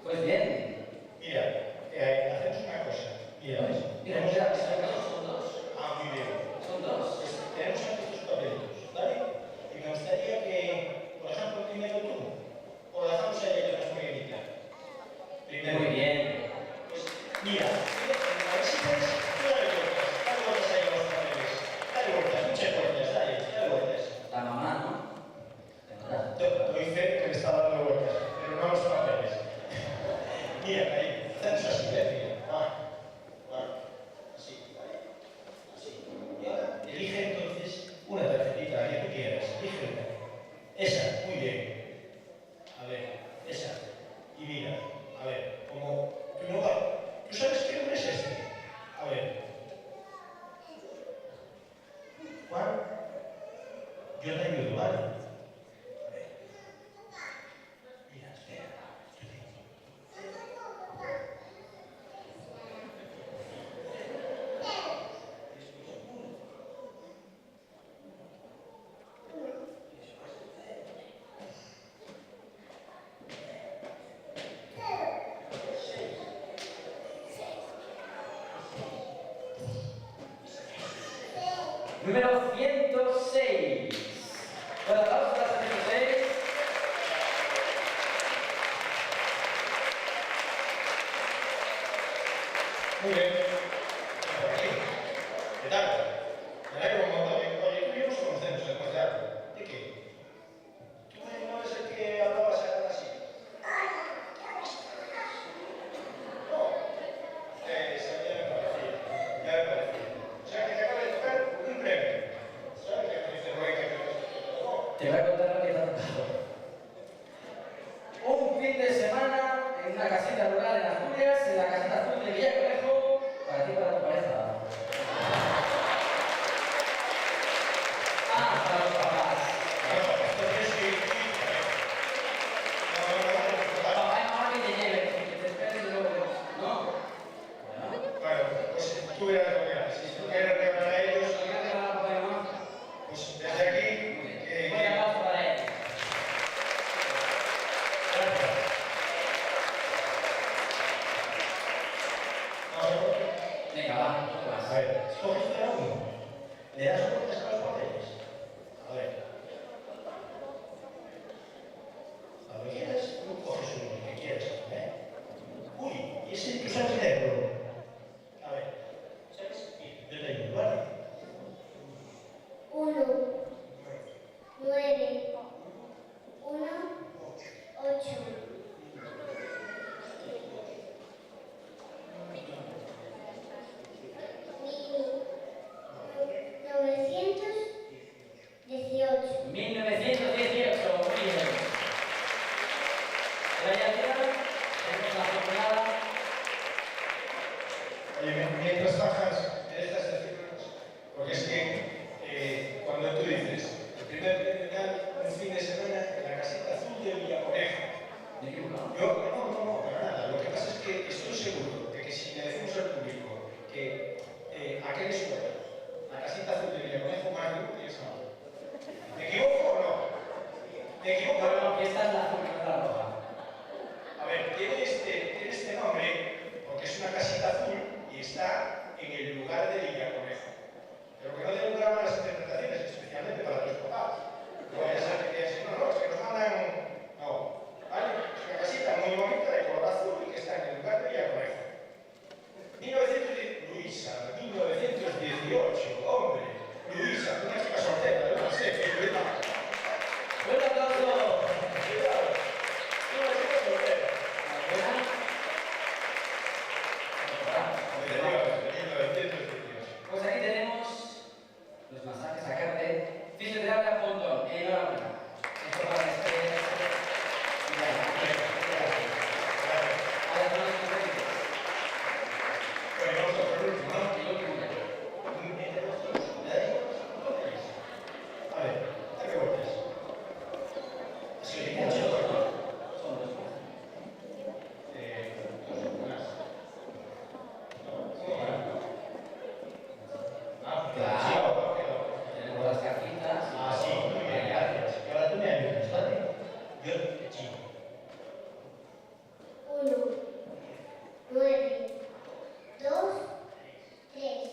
Pues bien. Mira, hacemos una cosa. Mira, ¿ves? Mira, mira, son dos. Ah, muy bien. Son dos. Tenemos aquí estos papelitos, ¿vale? Y me gustaría que, por ejemplo, primero tú, o lo dejamos a ella que nos voy a invitar. Primero. Muy bien. Pues, mira, a ver si puedes, dale vueltas ahí a los papeles. Dale vueltas, muchas vueltas, dale vueltas. La mamá, ¿no? Tendrá. Doy fe que le está dando vueltas, pero no a los papeles. Mira, ahí, hacemos así, mira. Así, ¿vale? Así. Y ahora, elige entonces una tarjetita, la que tú quieras. Elige una. Esa, muy bien. A ver, esa. Y mira, a ver, como tú no vas. ¿Tú sabes qué nombre es este? A ver. Juan, yo te ayudo, ¿vale? A ver. Mira, espera. Yo te digo. Número 106. Un aplauso para el 106. Muy bien. Por aquí. ¿Qué tal? Me alegro un montón. Oye, tú y yo nos conocemos después de algo. ¿De qué? ¿Tú no eres el que hablabas así? No. Ya me parecía. Ya me parecía. O sea, que te acaba de tocar un premio. ¿Sabes qué me dice Roy que no? Te voy a contar lo que te ha tocado. Un fin de semana en una casita rural en Asturias, en la casita azul de Villaconejo, para ti y para tu pareja. Para los papás. Entonces, sí. Papá y mamá que te lleven, que te esperen y luego. ¿No? Bueno, pues tú verás lo que haces. Si tú quieres regalar a ellos, ¿Quieres regalar a papá y mamá? pues desde aquí, Un aplauso para él. gracias. Venga, va, ¿qué A más? ver, escoges cada uno. Le das vueltas a los papeles. A ver. Cuando quieras, tú coges uno, el que quieras, ¿eh? Uy, y ese tú sabes leerlo. A ver, ¿sabes? Yo te ayudo, ¿vale? 1, 9, 1, 8. Mini, 900. bajas, ¿me dejas decirnos? Porque es que cuando tú dices, el primer final, un fin de semana en la casita azul de Villaconejo. No, para nada. Lo que pasa es que estoy seguro de que si le decimos al público que aquel es la casita azul de Villaconejo, más de uno tiene esa nombre. ¿Me equivoco o no? ¿Me equivoco o no? Que esta es la azul, que es la roja. A ver, tiene este nombre porque es una casita azul y está en el lugar de Villaconejo. Pero que no den lugar a las interpretaciones, especialmente para tus papás. No vaya a ser que digan, no, es que nos mandan... No, ¿vale? Es una casita muy bonita de color azul y que está en el lugar de Villaconejo. 1910, Luisa, 1918, hombre. Luisa, una chica soltera, yo no sé, qué cuidado. ¡Buen aplauso! Cuidado. Una chica soltera. Pues aquí tenemos los masajes a carne. Fisioterapia Pontón. Enhorabuena. Esto para que estés... A las manos completas. Bueno, vamos a por último, ¿no? Y lo último ya. A ver, ¿a qué golpes? Sí, Muchos, mucho. ¿no? Son dos más. Más. ¿Cómo va? Ah, Claro. sí, va, quedó. Tenemos las cajitas. Ah, sí, muy bien, gracias. Y ahora tú me ayudas, ¿vale? Yo te chico. 1, 9, 2, 3.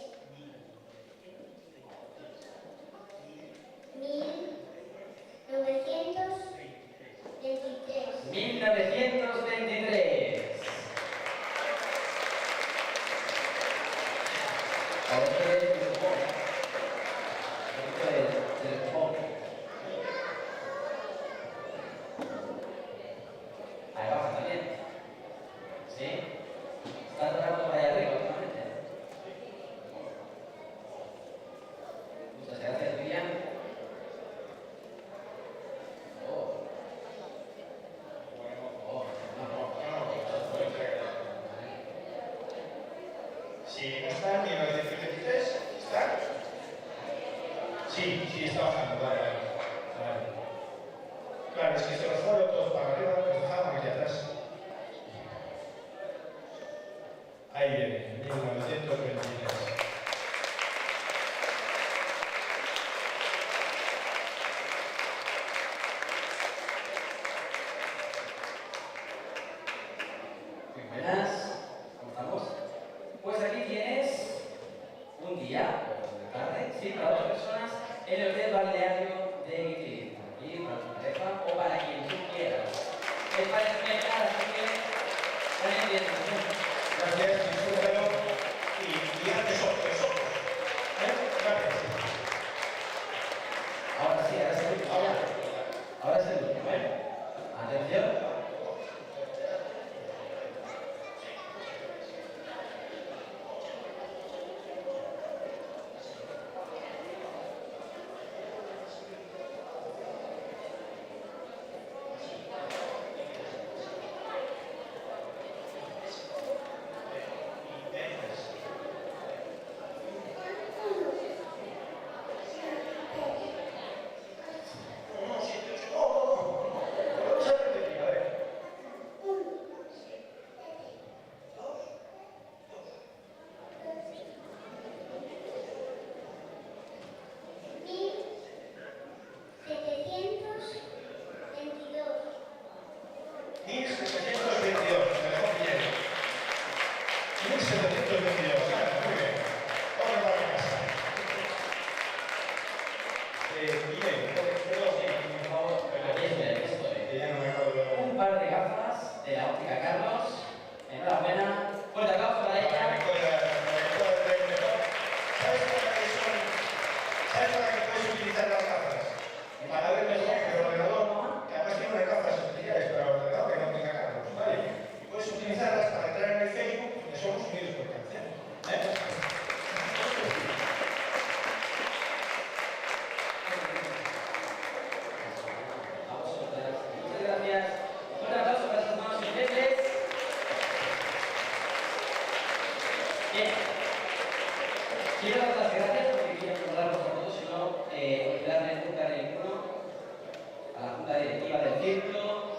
1923. 1923. Ahora es el pop. Esto es el pop. Ahí baja también. ¿Sí? Está tocando por ahí arriba últimamente. Muchas gracias, Miriam. Oh, Si no está en 1923, ¿está? Sí, está bajando, vale. Claro, es que se nos fueron todos para arriba, nos dejaban aquí atrás. Ahí viene, 1923. muy buenas. ¿Cómo estamos? Pues aquí tienes un día, o una tarde, sí, para dos personas, en el hotel balneario de Guitín. Aquí, para tu pareja o para quien tú quieras. Es para despejar, así que también bien. Gracias, disfrútalo y antes otros. Gracias. Ahora sí, ahora es el último. Ahora es el último, ¿eh? Atención. Un par de gafas de la óptica Carlos. Enhorabuena. Fuerte aplauso para ella. ¿Sabes para qué puedes utilizar las gafas? Para ver mejor el ordenador, que además tiene unas gafas especiales para el ordenador que no tenga Carlos, ¿vale? Y puedes utilizarlas para entrar en el Facebook de Somos Unidos por Cáncer. Muchas gracias. Un aplauso para sus manos ingleses. Quiero dar las gracias porque quiero recordarlos a todos, sino darle nunca de ninguno, a la junta directiva del círculo,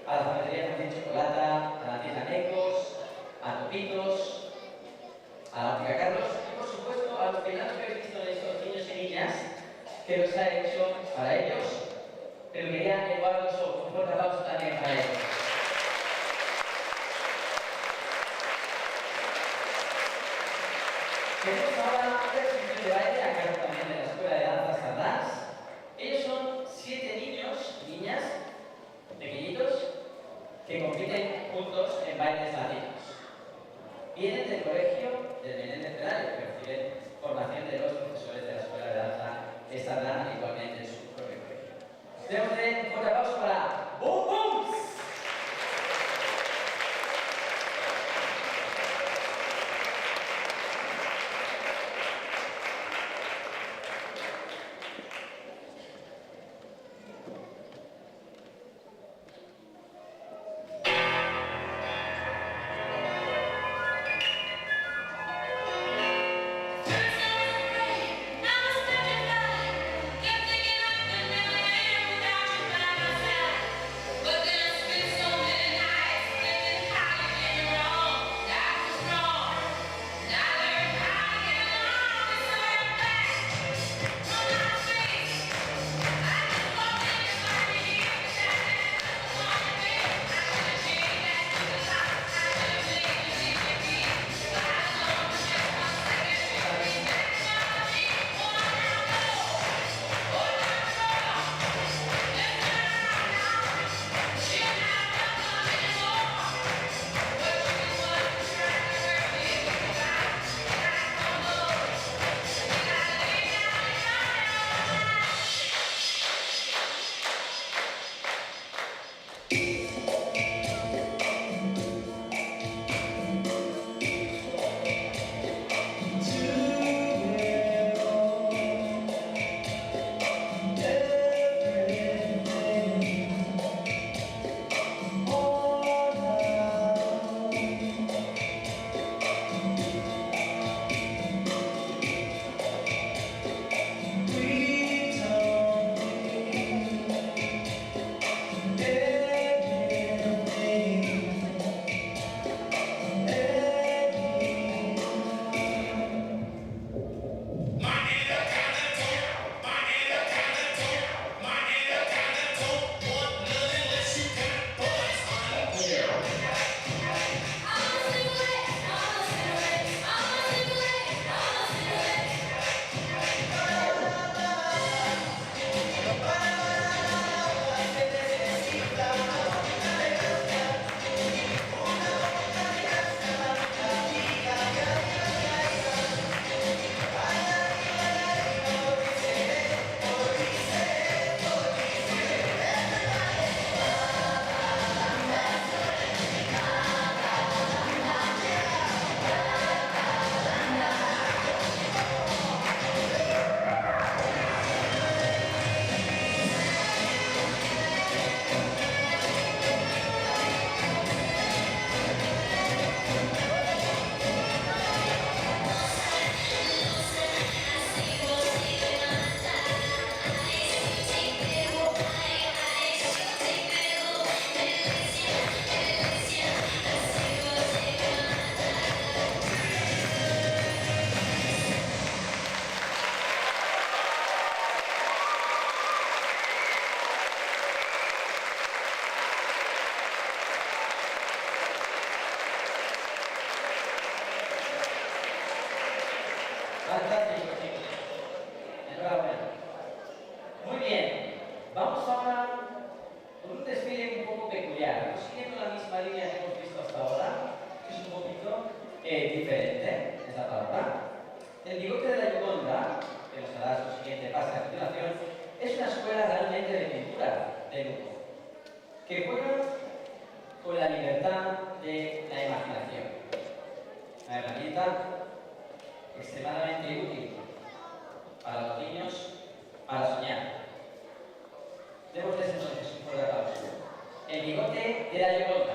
a la cafetería de chocolate, a la tienda Necos, a Topitos, a la óptica Carlos y por supuesto a los que no habéis visto de estos niños y niñas que los ha hecho para ellos, pero quería elevar un fuerte aplauso también para ellos. Tenemos ahora una exhibición de baile a cargo también de la Escuela de Danza Sardás. Ellos son 7 niños y niñas pequeñitos que compiten juntos en bailes latinos. Vienen del colegio del Menéndez Pelayo, que reciben formación de los profesores de la Escuela de Danza Sardás, igualmente en su propio colegio. Démosle un fuerte aplauso para Boom Booms. Fantástico, chicos. Enhorabuena. Muy bien. Vamos ahora con un desfile un poco peculiar, no siguiendo la misma línea que hemos visto hasta ahora, que es un poquito diferente, esta palabra. El bigote de la Gioconda, que nos hará su siguiente paso a continuación, es una escuela realmente de pintura de lujo, que juega con la libertad de la imaginación. Una herramienta extremadamente útil para los niños para soñar. Démosles entonces un fuerte aplauso. El bigote de la Gioconda.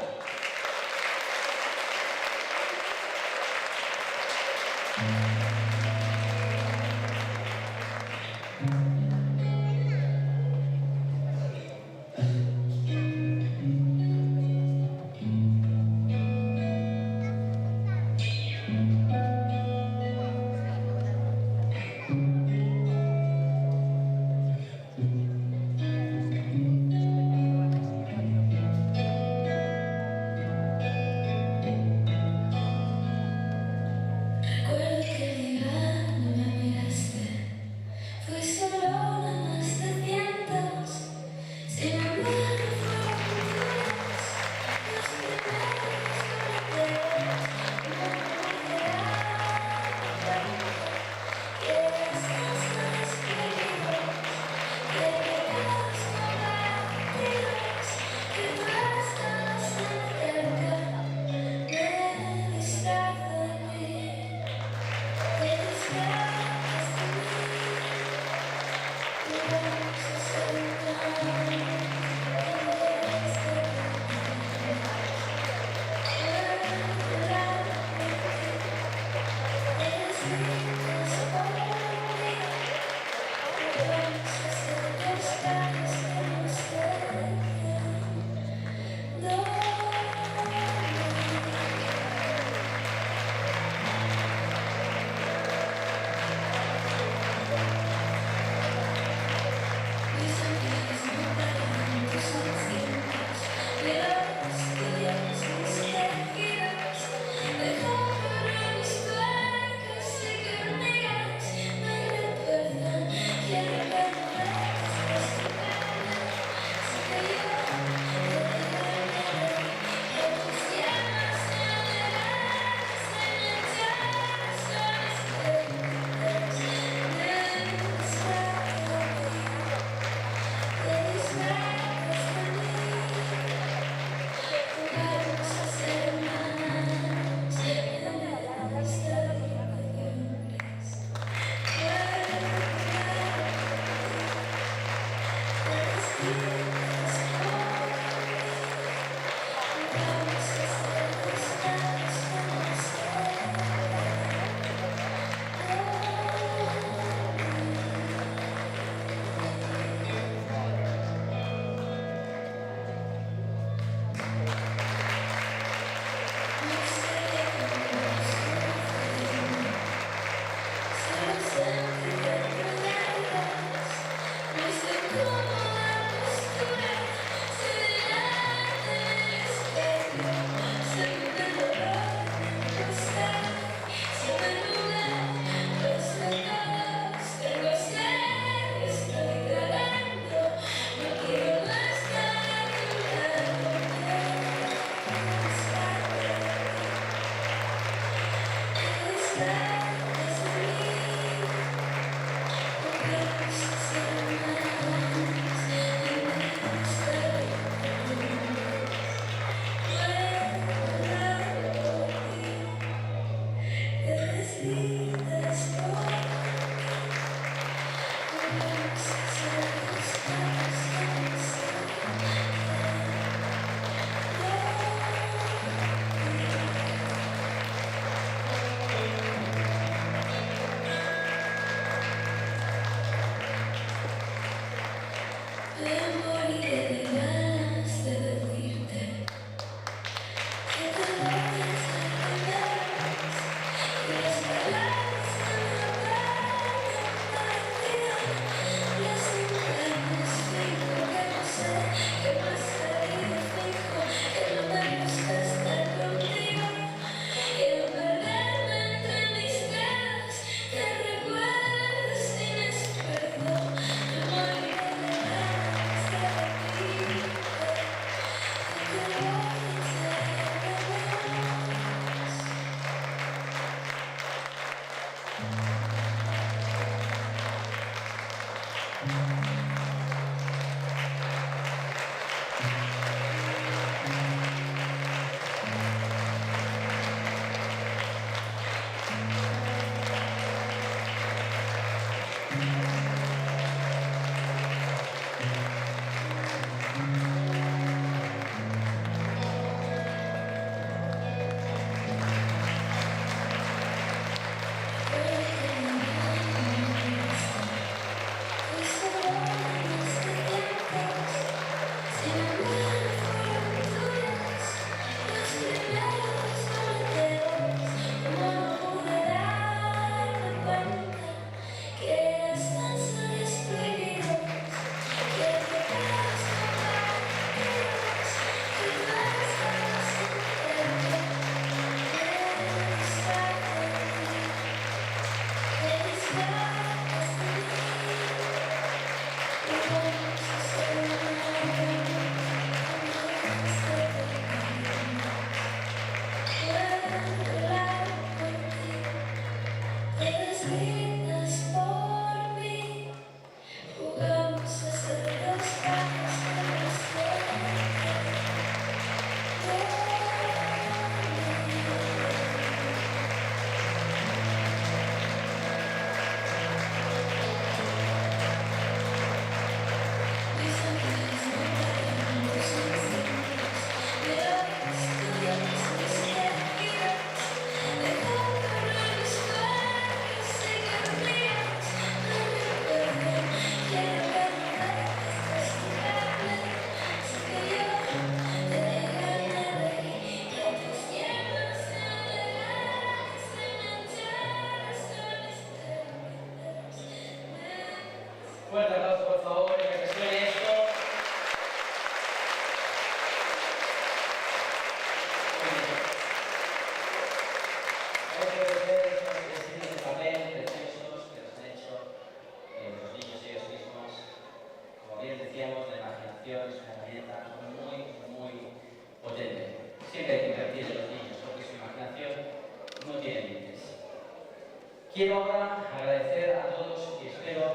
Quiero ahora agradecer a todos y espero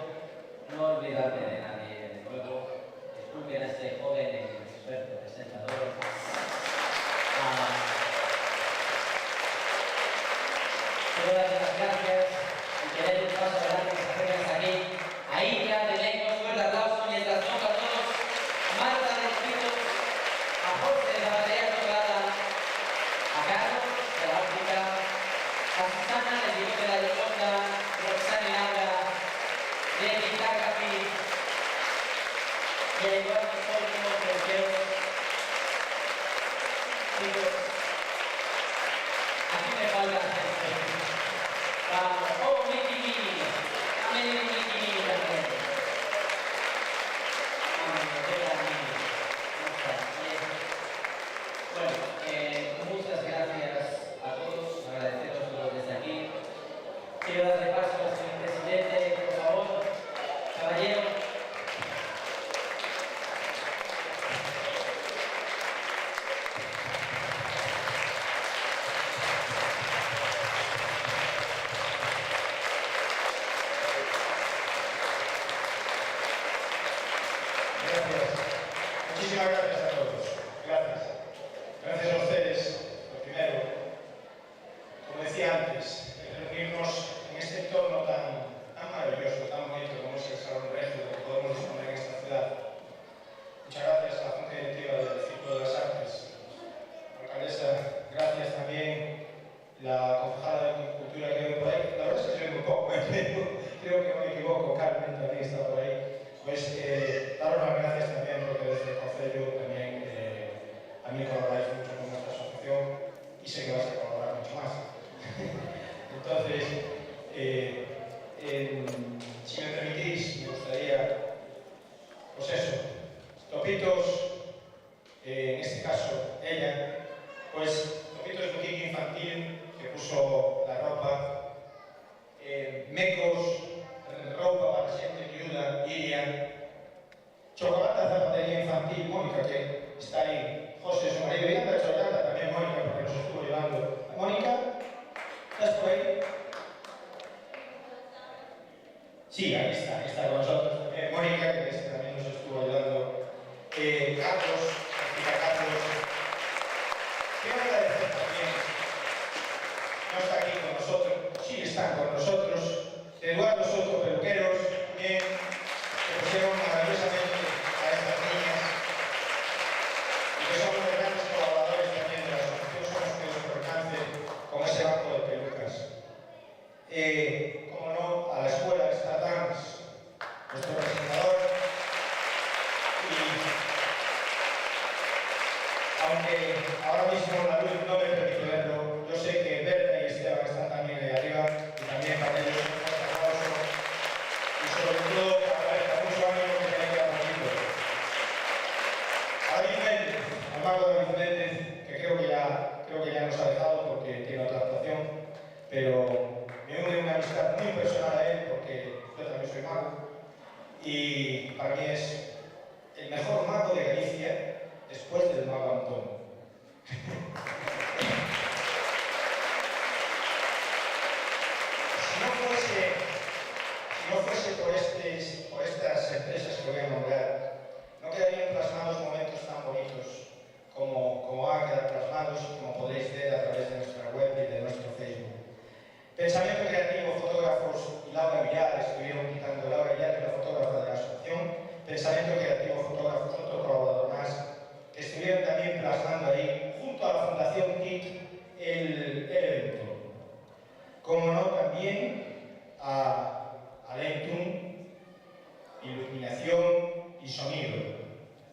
no olvidarme de nadie de nuevo. Disculpen a este joven e inexperto presentador. Quiero darles las gracias y querer un paso adelante que se acerquen hasta aquí. Ahí ya tenemos fuerte aplauso mientras toca a todos. Marta de Espíritu, a José de la batería tocada, a Carlos de la óptica, a Susana de Diego de la Yoconda, Roxana Laura, de Guitarrafi, y a Eduardo Solmo, Tercero. Chicos, aquí me falta gente. Vamos, oh, Miki Mini, amén de Miki Mini también. Vamos, queda Mini. Bueno, muchas gracias a todos, agradeceros todos desde aquí. Quiero darle paso al señor presidente, por favor, caballero. Gracias. Muchísimas gracias a todos. Gracias. Gracias a ustedes, lo primero. Como decía antes, reunirnos en este entorno tan maravilloso, tan bonito como es el Salón Regio que podemos disponer en esta ciudad. Muchas gracias a la Junta Directiva del Círculo de las Artes. Alcaldesa, gracias también. La concejala de Cultura que viene por ahí. La verdad es que soy muy poco, creo que no me equivoco. Carmen también está por ahí. Pues daros las gracias también porque desde el Concello también a mí colaboráis mucho con nuestra asociación y sé que vais a colaborar mucho más. Entonces, si me permitís, me gustaría, pues eso, Topitos, en este caso ella, pues Topitos es boutique infantil que puso la ropa, Mecos, ropa para siempre viuda, Irian, Chocolate zapatería infantil, Mónica, que está ahí, José, su marido, y anda Chocolate también, Mónica, porque nos estuvo llevando. Mónica, ¿estás por ahí? Sí, ahí está con nosotros también. Mónica, que también nos estuvo ayudando. Carlos, Carlos. Quiero agradecer también, no está aquí con nosotros, sí están con nosotros, Eduardo Soto, peluqueros, también, que pusieron maravillosamente a estas niñas y que son los grandes colaboradores también de la Asociación Somos Unidos por el Cáncer con ese banco de pelucas. Como no, a la escuela Star Dance, nuestro presentador, y aunque ahora mismo la luz no me permite verlo, yo sé que Berta y Esteban están también ahí arriba y también para ellos un fuerte aplauso y sobre todo para Berta, mucho ánimo que tiene que dar conmigo. A David Méndez, al mago David Méndez, que creo que ya nos ha dejado porque tiene otra actuación, pero me une una amistad muy personal a él porque yo también soy mago y para mí es el mejor mago de Galicia después del mago Antón. Si no fuese por estas empresas que voy a nombrar, no quedarían plasmados momentos tan bonitos como van a quedar plasmados, como podréis ver a través de nuestra web y de nuestro Facebook. Pensamiento Creativo, fotógrafos y Laura Villar, estuvieron quitando Laura Villar, que es la fotógrafa de la asociación. Pensamiento Creativo, fotógrafos, otro colaborador más, que estuvieron también plasmando ahí, junto a la Fundación TIC, el evento. Como no, también a Lentum, iluminación y sonido.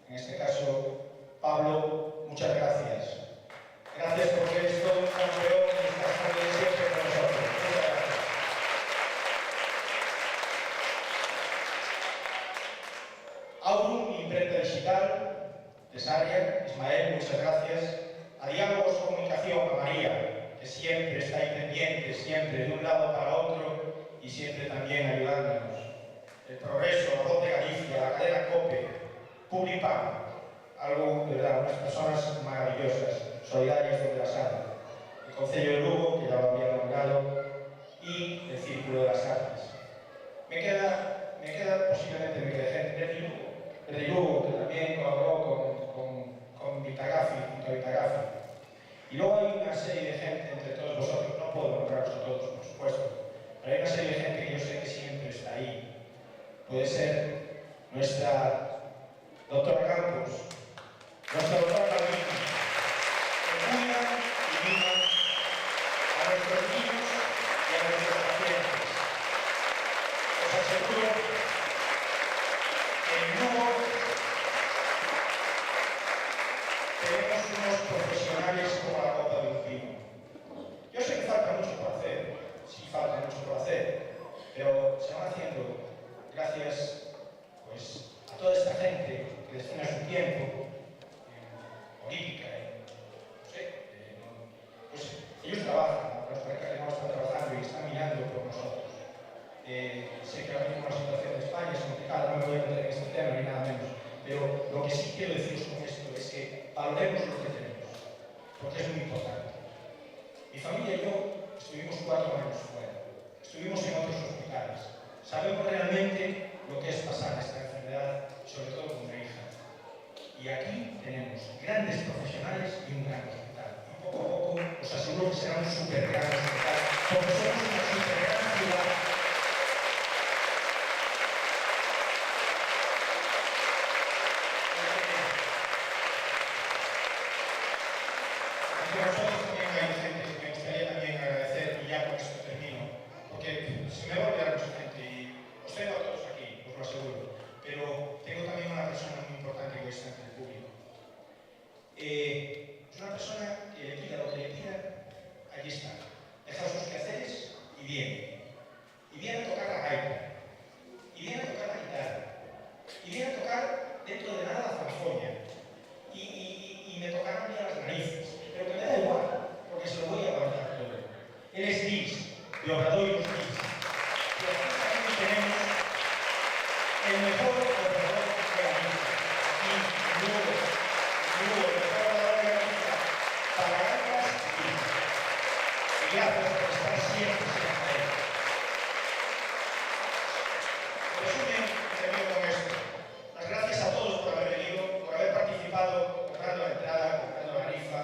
En este caso, Pablo, muchas gracias. Gracias porque eres todo un campeón y estás también siempre con nosotros. Muchas gracias. Aurum, imprenta digital, Tesaria, Ismael, muchas gracias. A Diálogos Comunicación, a María, que siempre está ahí pendiente, siempre de un lado para otro y siempre también ayudándonos. El Progreso, la Voz de Galicia, la cadena COPE, Publipan, algo de verdad, unas personas maravillosas, solidarias donde las hay. El Concello de Lugo, que ya lo había nombrado, y el Círculo de las Artes. Me queda posiblemente gente de Lugo, que también colaboró con Vitagafi, junto a Vitagafi. Y luego hay una serie de gente entre todos vosotros, no puedo nombraros a todos, por supuesto, pero hay una serie de gente que yo sé que siempre está ahí. Puede ser nuestra doctora Campos, nuestra doctora Calvino, que cuida y mima a nuestros niños y a nuestros pacientes. Os aseguro que en Lugo tenemos unos profesionales como la copa de un pino. Yo sé que falta mucho por hacer, sí falta mucho por hacer, pero se van haciendo gracias pues, a toda esta gente que destina su tiempo en política, no sé, pues ellos trabajan, las parejas no están trabajando y están mirando por nosotros. Sé que ahora mismo la situación de España es complicada, no me voy a meter en este tema ni nada menos, pero lo que sí quiero deciros con esto es que valoremos lo que tenemos, porque es muy importante. Mi familia y yo estuvimos 4 años fuera, estuvimos en otros hospitales, sabemos realmente lo que es pasar esta enfermedad, sobre todo con una hija. Y aquí tenemos grandes profesionales y un gran hospital. Y poco a poco os aseguro que será un súper gran hospital, porque somos una súper gran ciudad. Entre nosotros también hay gente que me gustaría también agradecer, y ya con esto termino, porque se me va a olvidar mucha gente y os tengo a todos aquí, os lo aseguro, pero tengo también una persona muy importante que hoy está entre el público. Es una persona que le pida lo que le pida, allí está. Deja sus quehaceres y viene. Y viene a tocar la gaita. Y viene a tocar la guitarra. Y viene a tocar dentro de nada la zanfoña. Y me tocaron ya las narices. Pero que me da igual, porque se lo voy a guardar todo. Él es Luis, de Obradoiros Luis. Y aquí también tenemos el mejor orador de la música. Aquí, Lugo, el mejor orador de la música. Para gaitas y gracias por estar siempre ahí. En resumen, termino con esto. Las gracias a todos por haber venido, por haber participado, comprando la entrada, comprando la rifa,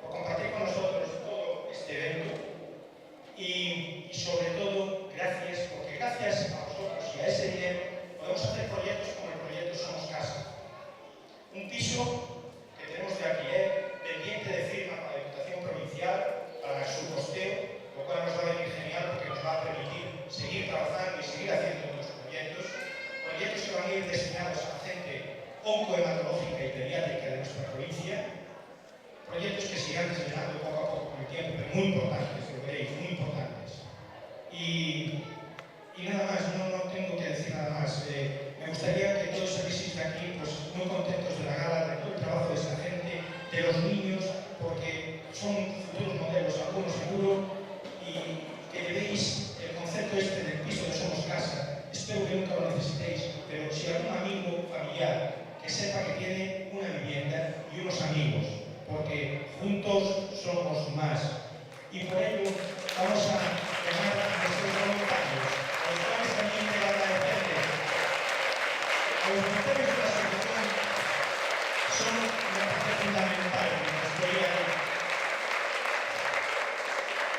por compartir con nosotros todo este evento y sobre todo, gracias, porque gracias a vosotros y a ese dinero podemos hacer proyectos como el proyecto Somos Casa. Un piso que tenemos de alquiler, pendiente de firma para la Diputación Provincial, para su costeo, lo cual nos va a venir genial porque nos va a permitir seguir trabajando y seguir haciendo nuestros proyectos que van a ir destinados a gente oncohematológica y pediátrica de nuestra provincia, proyectos que se irán desvelando poco a poco con el tiempo, pero muy importantes, lo veréis, muy importantes. Y nada más, no tengo que decir nada más. Me gustaría que todos salieseis de aquí pues, muy contentos de la gala, de todo el trabajo de esta gente, de los niños, porque son futuros modelos, algunos seguro, y que veáis el concepto este del piso de Somos Casa. Espero que nunca lo necesitéis, pero si algún amigo familiar que sepa que tiene una vivienda y unos amigos, porque juntos somos más. Y por ello vamos a llamar a nuestros voluntarios, a los cuales también quiero agradecerles. A los voluntarios de la asociación son una parte fundamental de nuestro día a día.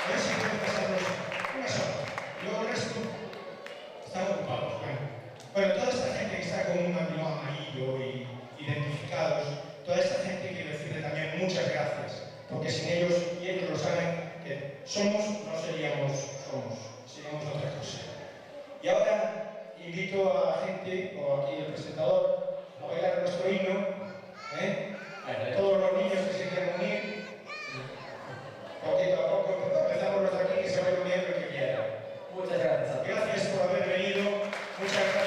A ver si puedo pasarlos una sola. Luego el resto están ocupados. Bueno, toda esta gente que está con un maquinón amarillo y identificados, toda esta gente quiero decirle también muchas gracias, porque sin ellos, y ellos lo saben, que somos, no seríamos otra cosa. Y ahora invito a la gente, o aquí el presentador, a bailar nuestro himno, todos los niños que se quieran unir, poquito a poco, empezamos los de aquí, que se vayan uniendo el que quiera. Muchas gracias a todos. Gracias por haber venido, muchas gracias.